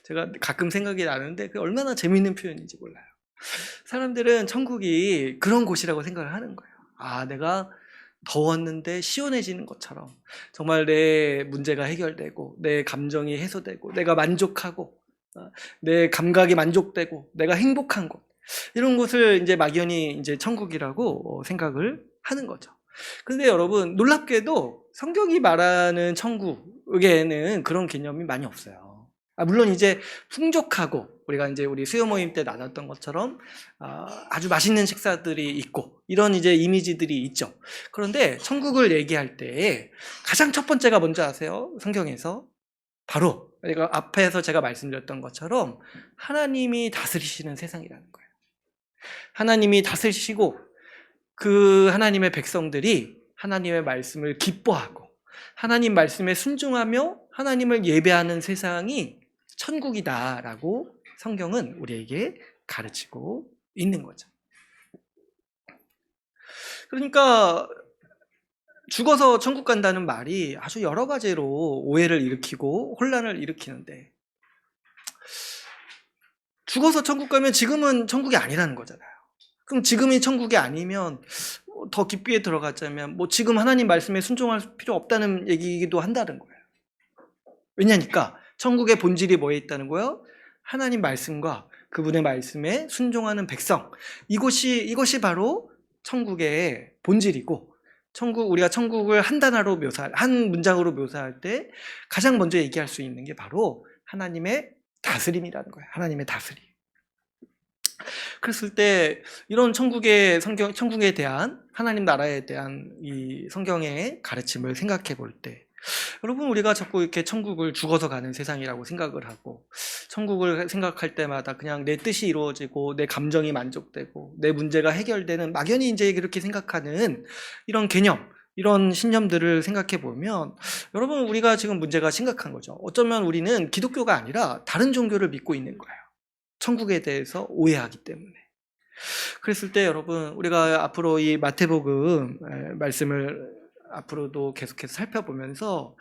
제가 가끔 생각이 나는데 그 얼마나 재밌는 표현인지 몰라요. 사람들은 천국이 그런 곳이라고 생각을 하는 거예요. 내가 더웠는데 시원해지는 것처럼 정말 내 문제가 해결되고 내 감정이 해소되고 내가 만족하고 내 감각이 만족되고 내가 행복한 곳, 이런 곳을 이제 막연히 이제 천국이라고 생각을 하는 거죠. 근데 여러분, 놀랍게도 성경이 말하는 천국에는 그런 개념이 많이 없어요. 물론 이제 풍족하고 우리가 이제 우리 수요 모임 때 나눴던 것처럼 아주 맛있는 식사들이 있고 이런 이제 이미지들이 있죠. 그런데 천국을 얘기할 때 가장 첫 번째가 뭔지 아세요? 성경에서 바로 앞에서 제가 말씀드렸던 것처럼 하나님이 다스리시는 세상이라는 거예요. 하나님이 다스리시고 그 하나님의 백성들이 하나님의 말씀을 기뻐하고 하나님 말씀에 순종하며 하나님을 예배하는 세상이 천국이다라고 성경은 우리에게 가르치고 있는 거죠. 그러니까 죽어서 천국 간다는 말이 아주 여러 가지로 오해를 일으키고 혼란을 일으키는데, 죽어서 천국 가면 지금은 천국이 아니라는 거잖아요. 그럼 지금이 천국이 아니면 더 깊게 들어가자면 지금 하나님 말씀에 순종할 필요 없다는 얘기이기도 한다는 거예요. 왜냐니까 천국의 본질이 뭐에 있다는 거예요? 하나님 말씀과 그분의 말씀에 순종하는 백성, 이것이 바로 천국의 본질이고, 우리가 천국을 한 문장으로 묘사할 때 가장 먼저 얘기할 수 있는 게 바로 하나님의 다스림이라는 거예요. 하나님의 다스림. 그랬을 때 이런 천국에 대한, 하나님 나라에 대한 이 성경의 가르침을 생각해 볼 때, 여러분, 우리가 자꾸 이렇게 천국을 죽어서 가는 세상이라고 생각을 하고, 천국을 생각할 때마다 그냥 내 뜻이 이루어지고 내 감정이 만족되고 내 문제가 해결되는, 막연히 이제 그렇게 생각하는 이런 개념, 이런 신념들을 생각해 보면, 여러분, 우리가 지금 문제가 심각한 거죠. 어쩌면 우리는 기독교가 아니라 다른 종교를 믿고 있는 거예요. 천국에 대해서 오해하기 때문에. 그랬을 때 여러분, 우리가 앞으로 이 마태복음 말씀을 앞으로도 계속해서 살펴보면서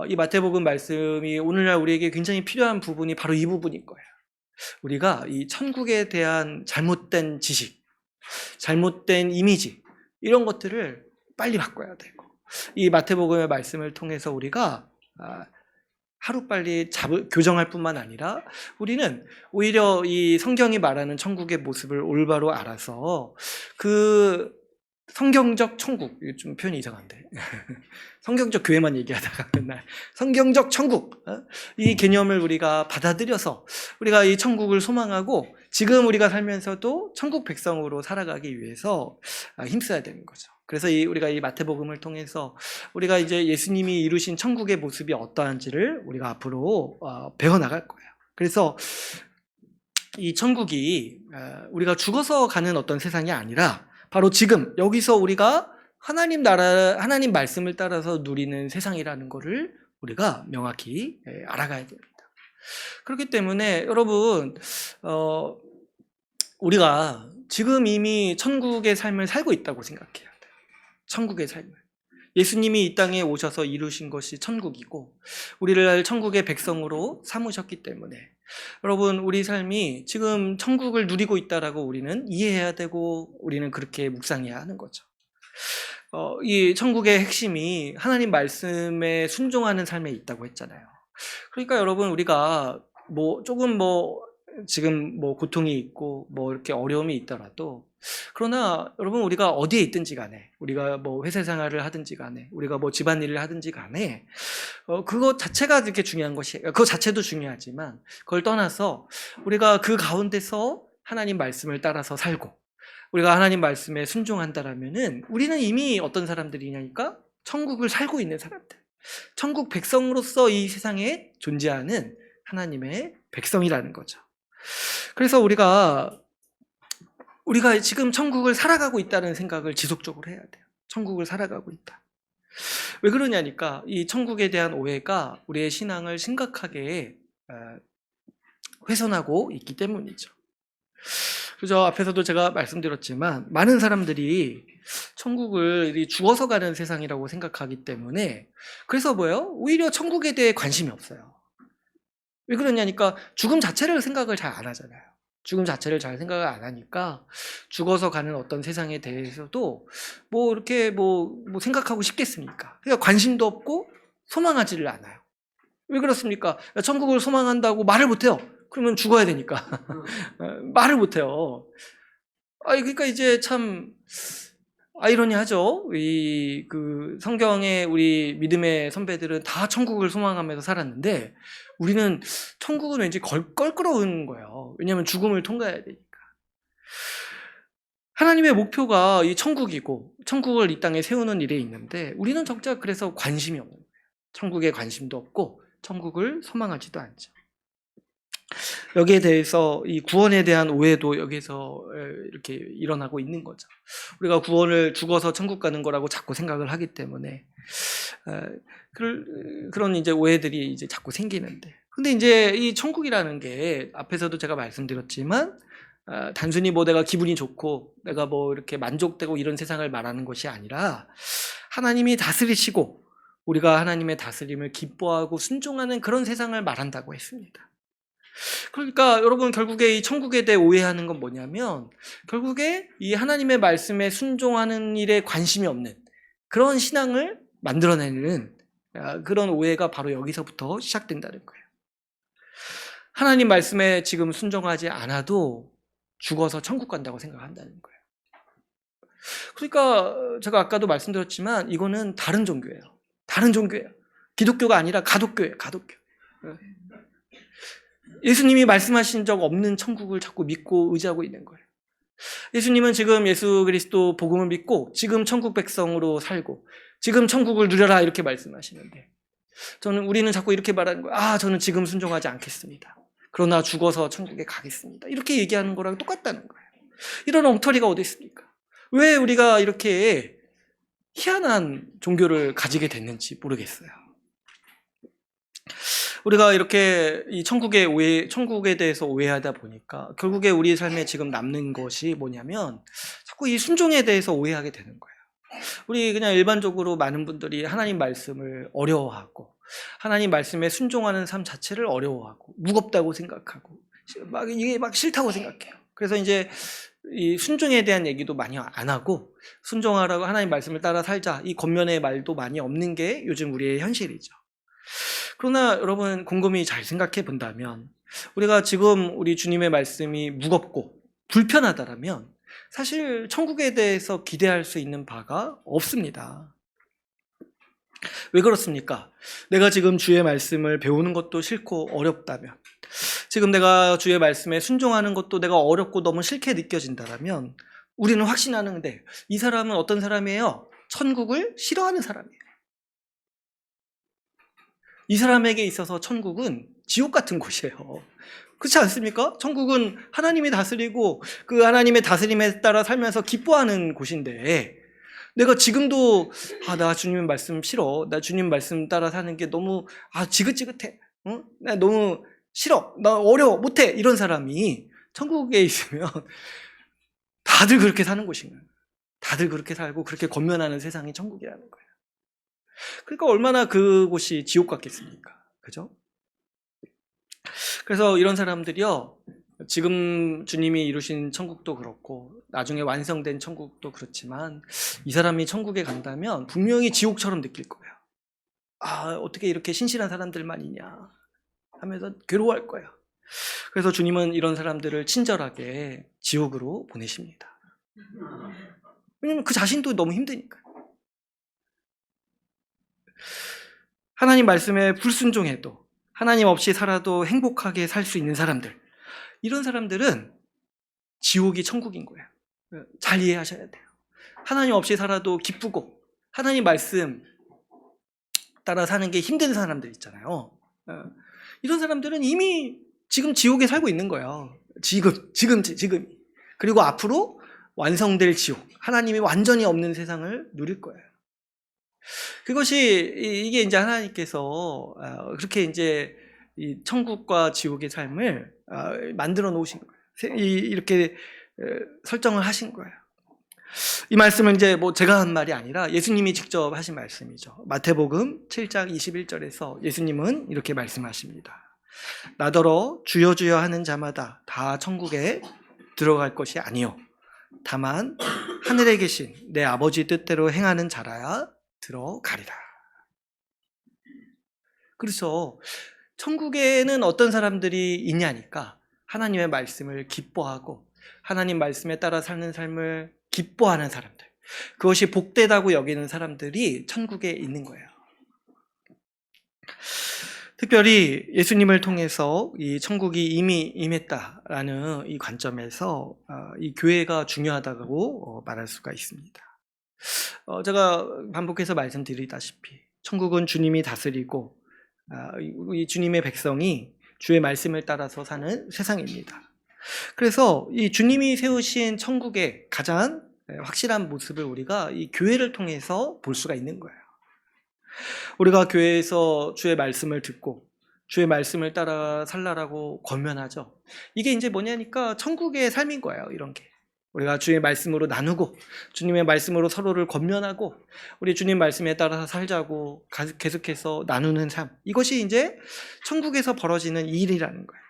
이 마태복음 말씀이 오늘날 우리에게 굉장히 필요한 부분이 바로 이 부분일 거예요. 우리가 이 천국에 대한 잘못된 지식, 잘못된 이미지, 이런 것들을 빨리 바꿔야 되고, 이 마태복음의 말씀을 통해서 우리가 하루빨리 교정할 뿐만 아니라 우리는 오히려 이 성경이 말하는 천국의 모습을 올바로 알아서 그 성경적 천국, 좀 표현이 이상한데 성경적 교회만 얘기하다가 맨날 성경적 천국, 이 개념을 우리가 받아들여서 우리가 이 천국을 소망하고 지금 우리가 살면서도 천국 백성으로 살아가기 위해서 힘써야 되는 거죠. 그래서 우리가 이 마태복음을 통해서 우리가 이제 예수님이 이루신 천국의 모습이 어떠한지를 우리가 앞으로 배워나갈 거예요. 그래서 이 천국이 우리가 죽어서 가는 어떤 세상이 아니라 바로 지금 여기서 우리가 하나님 나라, 하나님 말씀을 따라서 누리는 세상이라는 것을 우리가 명확히 알아가야 됩니다. 그렇기 때문에 여러분, 우리가 지금 이미 천국의 삶을 살고 있다고 생각해야 돼요. 천국의 삶을. 예수님이 이 땅에 오셔서 이루신 것이 천국이고 우리를 천국의 백성으로 삼으셨기 때문에 여러분, 우리 삶이 지금 천국을 누리고 있다라고 우리는 이해해야 되고 우리는 그렇게 묵상해야 하는 거죠. 이 천국의 핵심이 하나님 말씀에 순종하는 삶에 있다고 했잖아요. 그러니까 여러분, 우리가 조금 지금 뭐 고통이 있고 뭐 이렇게 어려움이 있더라도, 그러나 여러분, 우리가 어디에 있든지 간에, 우리가 뭐 회사 생활을 하든지 간에, 우리가 뭐 집안일을 하든지 간에, 그것 자체가 그렇게 중요한 것이, 그것 자체도 중요하지만 그걸 떠나서 우리가 그 가운데서 하나님 말씀을 따라서 살고 우리가 하나님 말씀에 순종한다라면은 우리는 이미 어떤 사람들이냐니까 천국을 살고 있는 사람들, 천국 백성으로서 이 세상에 존재하는 하나님의 백성이라는 거죠. 그래서 우리가 지금 천국을 살아가고 있다는 생각을 지속적으로 해야 돼요. 천국을 살아가고 있다. 왜 그러냐니까 이 천국에 대한 오해가 우리의 신앙을 심각하게 훼손하고 있기 때문이죠. 그죠? 앞에서도 제가 말씀드렸지만 많은 사람들이 천국을 죽어서 가는 세상이라고 생각하기 때문에, 그래서 뭐예요? 오히려 천국에 대해 관심이 없어요. 왜 그러냐니까 죽음 자체를 생각을 잘 안 하잖아요. 죽음 자체를 잘 생각을 안 하니까 죽어서 가는 어떤 세상에 대해서도 뭐 이렇게 뭐 생각하고 싶겠습니까? 그러니까 관심도 없고 소망하지를 않아요. 왜 그렇습니까? 천국을 소망한다고 말을 못해요. 그러면 죽어야 되니까. 말을 못해요. 그러니까 이제 참 아이러니하죠. 그 성경의 우리 믿음의 선배들은 다 천국을 소망하면서 살았는데 우리는 천국은 왠지 껄끄러운 거예요. 왜냐하면 죽음을 통과해야 되니까. 하나님의 목표가 이 천국이고 천국을 이 땅에 세우는 일에 있는데 우리는 정작 그래서 관심이 없는 거예요. 천국에 관심도 없고 천국을 소망하지도 않죠. 여기에 대해서 이 구원에 대한 오해도 여기서 이렇게 일어나고 있는 거죠. 우리가 구원을 죽어서 천국 가는 거라고 자꾸 생각을 하기 때문에 그런 이제 오해들이 이제 자꾸 생기는데, 근데 이제 이 천국이라는 게 앞에서도 제가 말씀드렸지만 단순히 뭐 내가 기분이 좋고 내가 뭐 이렇게 만족되고 이런 세상을 말하는 것이 아니라 하나님이 다스리시고 우리가 하나님의 다스림을 기뻐하고 순종하는 그런 세상을 말한다고 했습니다. 그러니까 여러분, 결국에 이 천국에 대해 오해하는 건 뭐냐면 결국에 이 하나님의 말씀에 순종하는 일에 관심이 없는 그런 신앙을 만들어내는 그런 오해가 바로 여기서부터 시작된다는 거예요. 하나님 말씀에 지금 순종하지 않아도 죽어서 천국 간다고 생각한다는 거예요. 그러니까 제가 아까도 말씀드렸지만 이거는 다른 종교예요. 다른 종교예요. 기독교가 아니라 가독교예요. 가독교. 예수님이 말씀하신 적 없는 천국을 자꾸 믿고 의지하고 있는 거예요. 예수님은 지금 예수 그리스도 복음을 믿고 지금 천국 백성으로 살고 지금 천국을 누려라 이렇게 말씀하시는데, 우리는 자꾸 이렇게 말하는 거예요. 저는 지금 순종하지 않겠습니다. 그러나 죽어서 천국에 가겠습니다. 이렇게 얘기하는 거랑 똑같다는 거예요. 이런 엉터리가 어디 있습니까? 왜 우리가 이렇게 희한한 종교를 가지게 됐는지 모르겠어요. 우리가 이렇게 이 천국에 대해서 오해하다 보니까 결국에 우리의 삶에 지금 남는 것이 뭐냐면 자꾸 이 순종에 대해서 오해하게 되는 거예요. 우리 그냥 일반적으로 많은 분들이 하나님 말씀을 어려워하고 하나님 말씀에 순종하는 삶 자체를 어려워하고 무겁다고 생각하고 이게 막 싫다고 생각해요. 그래서 이제 이 순종에 대한 얘기도 많이 안 하고 순종하라고 하나님 말씀을 따라 살자 이 겉면의 말도 많이 없는 게 요즘 우리의 현실이죠. 그러나 여러분, 곰곰이 잘 생각해 본다면 우리가 지금 우리 주님의 말씀이 무겁고 불편하다라면 사실 천국에 대해서 기대할 수 있는 바가 없습니다. 왜 그렇습니까? 내가 지금 주의 말씀을 배우는 것도 싫고 어렵다면, 지금 내가 주의 말씀에 순종하는 것도 내가 어렵고 너무 싫게 느껴진다면 우리는 확신하는데 이 사람은 어떤 사람이에요? 천국을 싫어하는 사람이에요. 이 사람에게 있어서 천국은 지옥 같은 곳이에요. 그렇지 않습니까? 천국은 하나님이 다스리고 그 하나님의 다스림에 따라 살면서 기뻐하는 곳인데, 내가 지금도 나 주님 말씀 싫어, 나 주님 말씀 따라 사는 게 너무 지긋지긋해, 나 너무 싫어, 나 어려워, 못해, 이런 사람이 천국에 있으면 다들 그렇게 사는 곳인 거예요. 다들 그렇게 살고 그렇게 권면하는 세상이 천국이라는 거예요. 그러니까 얼마나 그곳이 지옥 같겠습니까? 그죠? 그래서 이런 사람들이요, 지금 주님이 이루신 천국도 그렇고 나중에 완성된 천국도 그렇지만 이 사람이 천국에 간다면 분명히 지옥처럼 느낄 거예요. 어떻게 이렇게 신실한 사람들만 있냐 하면서 괴로워할 거예요. 그래서 주님은 이런 사람들을 친절하게 지옥으로 보내십니다. 왜냐면 그 자신도 너무 힘드니까. 하나님 말씀에 불순종해도 하나님 없이 살아도 행복하게 살 수 있는 사람들, 이런 사람들은 지옥이 천국인 거예요. 잘 이해하셔야 돼요. 하나님 없이 살아도 기쁘고 하나님 말씀 따라 사는 게 힘든 사람들 있잖아요. 이런 사람들은 이미 지금 지옥에 살고 있는 거예요. 지금. 그리고 앞으로 완성될 지옥, 하나님이 완전히 없는 세상을 누릴 거예요. 그것이 이게 이제 하나님께서 그렇게 이제 이 천국과 지옥의 삶을 만들어 놓으신 거예요. 이렇게 설정을 하신 거예요. 이 말씀은 이제 뭐 제가 한 말이 아니라 예수님이 직접 하신 말씀이죠. 마태복음 7장 21절에서 예수님은 이렇게 말씀하십니다. 나더러 주여 주여 하는 자마다 다 천국에 들어갈 것이 아니요 다만 하늘에 계신 내 아버지 뜻대로 행하는 자라야 들어가리라. 그래서 천국에는 어떤 사람들이 있냐니까 하나님의 말씀을 기뻐하고 하나님 말씀에 따라 사는 삶을 기뻐하는 사람들, 그것이 복되다고 여기는 사람들이 천국에 있는 거예요. 특별히 예수님을 통해서 이 천국이 이미 임했다라는 이 관점에서 이 교회가 중요하다고 말할 수가 있습니다. 제가 반복해서 말씀드리다시피 천국은 주님이 다스리고 이 주님의 백성이 주의 말씀을 따라서 사는 세상입니다. 그래서 이 주님이 세우신 천국의 가장 확실한 모습을 우리가 이 교회를 통해서 볼 수가 있는 거예요. 우리가 교회에서 주의 말씀을 듣고 주의 말씀을 따라 살라라고 권면하죠. 이게 이제 뭐냐니까 천국의 삶인 거예요. 이런 게 우리가 주의 말씀으로 나누고 주님의 말씀으로 서로를 권면하고 우리 주님 말씀에 따라서 살자고 계속해서 나누는 삶, 이것이 이제 천국에서 벌어지는 일이라는 거예요.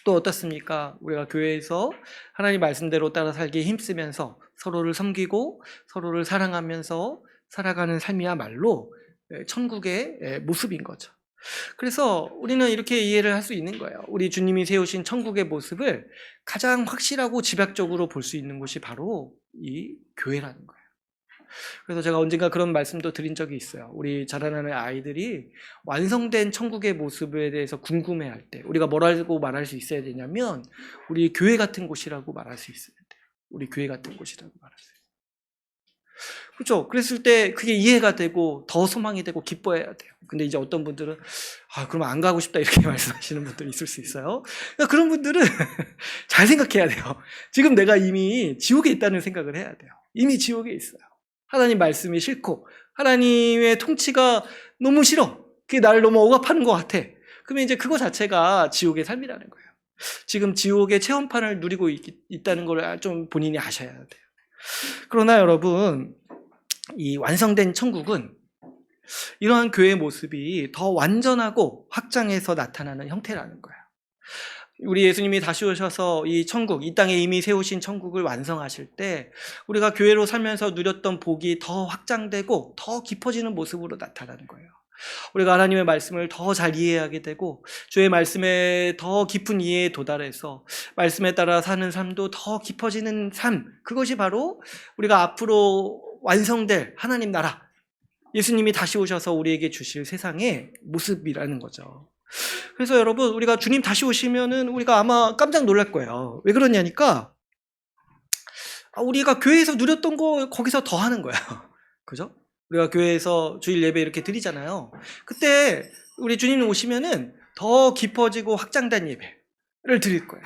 또 어떻습니까? 우리가 교회에서 하나님 말씀대로 따라 살기에 힘쓰면서 서로를 섬기고 서로를 사랑하면서 살아가는 삶이야말로 천국의 모습인 거죠. 그래서 우리는 이렇게 이해를 할 수 있는 거예요. 우리 주님이 세우신 천국의 모습을 가장 확실하고 집약적으로 볼 수 있는 곳이 바로 이 교회라는 거예요. 그래서 제가 언젠가 그런 말씀도 드린 적이 있어요. 우리 자라나는 아이들이 완성된 천국의 모습에 대해서 궁금해할 때 우리가 뭐라고 말할 수 있어야 되냐면 우리 교회 같은 곳이라고 말할 수 있어야 돼요. 우리 교회 같은 곳이라고 말할 수 있어요. 그렇죠? 그랬을 때 그게 이해가 되고 더 소망이 되고 기뻐해야 돼요. 근데 이제 어떤 분들은 그러면 안 가고 싶다 이렇게 말씀하시는 분들이 있을 수 있어요. 그러니까 그런 분들은 잘 생각해야 돼요. 지금 내가 이미 지옥에 있다는 생각을 해야 돼요. 이미 지옥에 있어요. 하나님 말씀이 싫고 하나님의 통치가 너무 싫어. 그게 나를 너무 억압하는 것 같아. 그러면 이제 그거 자체가 지옥의 삶이라는 거예요. 지금 지옥의 체험판을 누리고 있다는 걸 좀 본인이 아셔야 돼요. 그러나 여러분, 이 완성된 천국은 이러한 교회의 모습이 더 완전하고 확장해서 나타나는 형태라는 거예요. 우리 예수님이 다시 오셔서 이 천국, 이 땅에 이미 세우신 천국을 완성하실 때 우리가 교회로 살면서 누렸던 복이 더 확장되고 더 깊어지는 모습으로 나타나는 거예요. 우리가 하나님의 말씀을 더 잘 이해하게 되고 주의 말씀에 더 깊은 이해에 도달해서 말씀에 따라 사는 삶도 더 깊어지는 삶, 그것이 바로 우리가 앞으로 완성될 하나님 나라, 예수님이 다시 오셔서 우리에게 주실 세상의 모습이라는 거죠. 그래서 여러분, 우리가 주님 다시 오시면은 우리가 아마 깜짝 놀랄 거예요. 왜 그러냐니까 우리가 교회에서 누렸던 거 거기서 더 하는 거예요. 그죠? 우리가 교회에서 주일 예배 이렇게 드리잖아요. 그때 우리 주님 오시면은 더 깊어지고 확장된 예배를 드릴 거예요.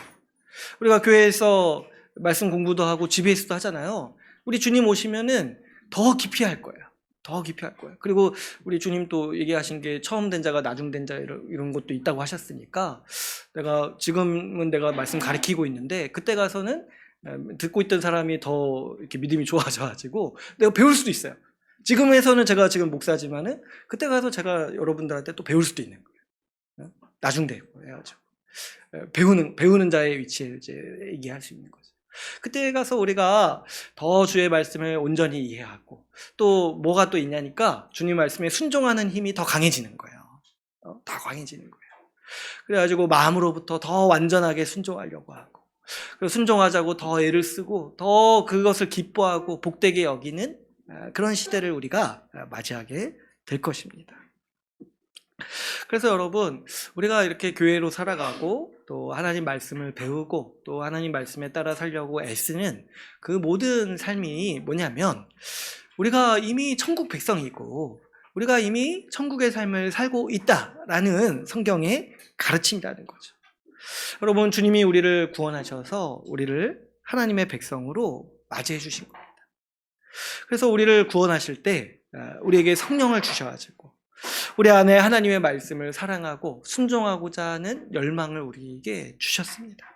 우리가 교회에서 말씀 공부도 하고 GBS도 하잖아요. 우리 주님 오시면은 더 깊이 할 거예요. 더 깊이 할 거예요. 그리고 우리 주님 또 얘기하신 게 처음 된 자가 나중 된 자 이런 것도 있다고 하셨으니까 지금은 내가 말씀 가르치고 있는데 그때 가서는 듣고 있던 사람이 더 이렇게 믿음이 좋아져가지고 내가 배울 수도 있어요. 지금에서는 제가 지금 목사지만은 그때 가서 제가 여러분들한테 또 배울 수도 있는 거예요. 나중되고 해가지고 배우는 자의 위치에 이제 얘기할 수 있는 거죠. 그때 가서 우리가 더 주의 말씀을 온전히 이해하고 또 뭐가 또 있냐니까 주님 말씀에 순종하는 힘이 더 강해지는 거예요. 더 강해지는 거예요. 그래가지고 마음으로부터 더 완전하게 순종하려고 하고, 그리고 순종하자고 더 애를 쓰고 더 그것을 기뻐하고 복되게 여기는 그런 시대를 우리가 맞이하게 될 것입니다. 그래서 여러분, 우리가 이렇게 교회로 살아가고 또 하나님 말씀을 배우고 또 하나님 말씀에 따라 살려고 애쓰는 그 모든 삶이 뭐냐면, 우리가 이미 천국 백성이고 우리가 이미 천국의 삶을 살고 있다라는 성경의 가르침이라는 거죠. 여러분, 주님이 우리를 구원하셔서 우리를 하나님의 백성으로 맞이해 주신 겁니다. 그래서 우리를 구원하실 때 우리에게 성령을 주셔가지고 우리 안에 하나님의 말씀을 사랑하고 순종하고자 하는 열망을 우리에게 주셨습니다.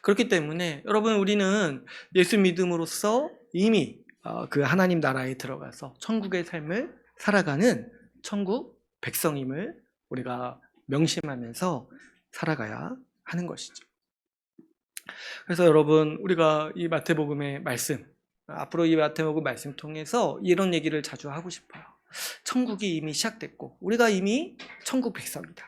그렇기 때문에 여러분, 우리는 예수 믿음으로써 이미 그 하나님 나라에 들어가서 천국의 삶을 살아가는 천국 백성임을 우리가 명심하면서 살아가야 하는 것이죠. 그래서 여러분, 우리가 이 마태복음의 말씀, 앞으로 이 마태복음 말씀 통해서 이런 얘기를 자주 하고 싶어요. 천국이 이미 시작됐고 우리가 이미 천국 백성이다.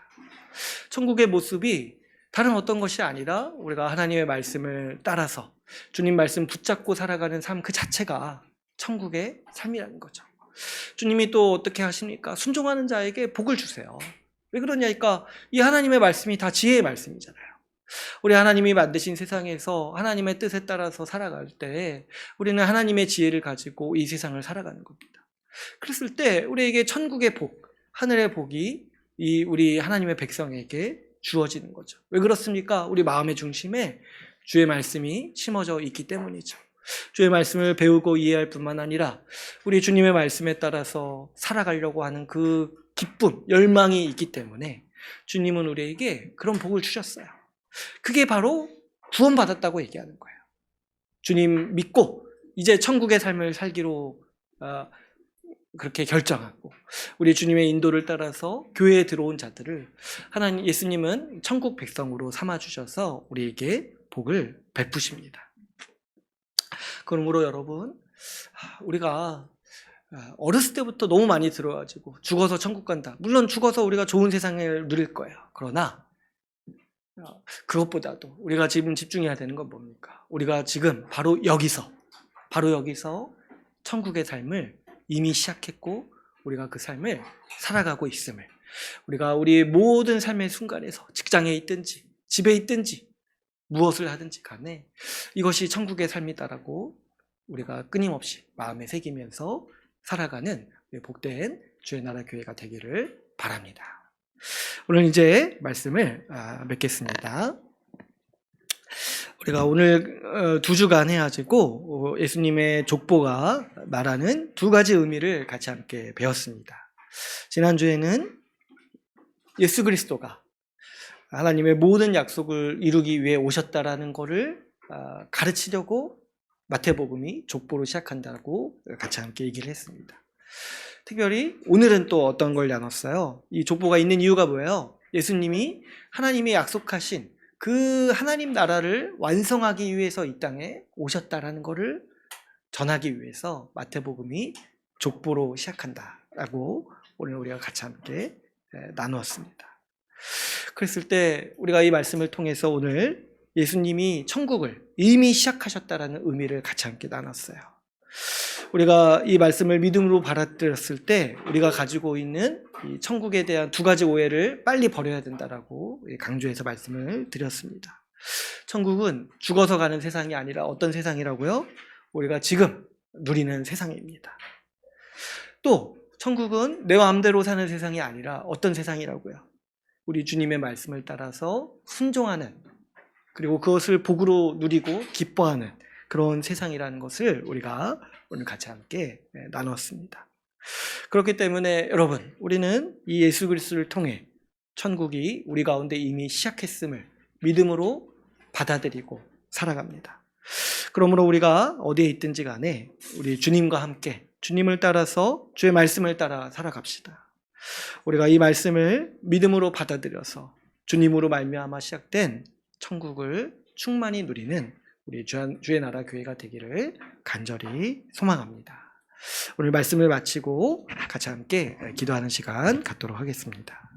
천국의 모습이 다른 어떤 것이 아니라 우리가 하나님의 말씀을 따라서 주님 말씀 붙잡고 살아가는 삶 그 자체가 천국의 삶이라는 거죠. 주님이 또 어떻게 하십니까? 순종하는 자에게 복을 주세요. 왜 그러냐니까 이 하나님의 말씀이 다 지혜의 말씀이잖아요. 우리 하나님이 만드신 세상에서 하나님의 뜻에 따라서 살아갈 때 우리는 하나님의 지혜를 가지고 이 세상을 살아가는 겁니다. 그랬을 때 우리에게 천국의 복, 하늘의 복이 우리 하나님의 백성에게 주어지는 거죠. 왜 그렇습니까? 우리 마음의 중심에 주의 말씀이 심어져 있기 때문이죠. 주의 말씀을 배우고 이해할 뿐만 아니라 우리 주님의 말씀에 따라서 살아가려고 하는 그 기쁨, 열망이 있기 때문에 주님은 우리에게 그런 복을 주셨어요. 그게 바로 구원받았다고 얘기하는 거예요. 주님 믿고 이제 천국의 삶을 살기로 그렇게 결정하고 우리 주님의 인도를 따라서 교회에 들어온 자들을 하나님 예수님은 천국 백성으로 삼아주셔서 우리에게 복을 베푸십니다. 그러므로 여러분, 우리가 어렸을 때부터 너무 많이 들어가지고 죽어서 천국 간다. 물론 죽어서 우리가 좋은 세상을 누릴 거예요. 그러나 그것보다도 우리가 지금 집중해야 되는 건 뭡니까? 우리가 지금 바로 여기서 천국의 삶을 이미 시작했고 우리가 그 삶을 살아가고 있음을, 우리가 우리의 모든 삶의 순간에서 직장에 있든지 집에 있든지 무엇을 하든지 간에 이것이 천국의 삶이다라고 우리가 끊임없이 마음에 새기면서 살아가는 복된 주의 나라 교회가 되기를 바랍니다. 오늘 이제 말씀을 맺겠습니다. 우리가 오늘 2주간 해가지고 예수님의 족보가 말하는 2가지 의미를 같이 함께 배웠습니다. 지난주에는 예수 그리스도가 하나님의 모든 약속을 이루기 위해 오셨다라는 것을 가르치려고 마태복음이 족보로 시작한다고 같이 함께 얘기를 했습니다. 특별히 오늘은 또 어떤 걸 나눴어요? 이 족보가 있는 이유가 뭐예요? 예수님이 하나님이 약속하신 그 하나님 나라를 완성하기 위해서 이 땅에 오셨다라는 것을 전하기 위해서 마태복음이 족보로 시작한다라고 오늘 우리가 같이 함께 나누었습니다. 그랬을 때 우리가 이 말씀을 통해서 오늘 예수님이 천국을 이미 시작하셨다라는 의미를 같이 함께 나눴어요. 우리가 이 말씀을 믿음으로 받아들였을 때 우리가 가지고 있는 이 천국에 대한 2가지 오해를 빨리 버려야 된다라고 강조해서 말씀을 드렸습니다. 천국은 죽어서 가는 세상이 아니라 어떤 세상이라고요? 우리가 지금 누리는 세상입니다. 또 천국은 내 마음대로 사는 세상이 아니라 어떤 세상이라고요? 우리 주님의 말씀을 따라서 순종하는, 그리고 그것을 복으로 누리고 기뻐하는 그런 세상이라는 것을 우리가 오늘 같이 함께 나눴습니다. 그렇기 때문에 여러분, 우리는 이 예수 그리스도를 통해 천국이 우리 가운데 이미 시작했음을 믿음으로 받아들이고 살아갑니다. 그러므로 우리가 어디에 있든지 간에 우리 주님과 함께 주님을 따라서 주의 말씀을 따라 살아갑시다. 우리가 이 말씀을 믿음으로 받아들여서 주님으로 말미암아 시작된 천국을 충만히 누리는 우리 주의 나라 교회가 되기를 간절히 소망합니다. 오늘 말씀을 마치고 같이 함께 기도하는 시간 갖도록 하겠습니다.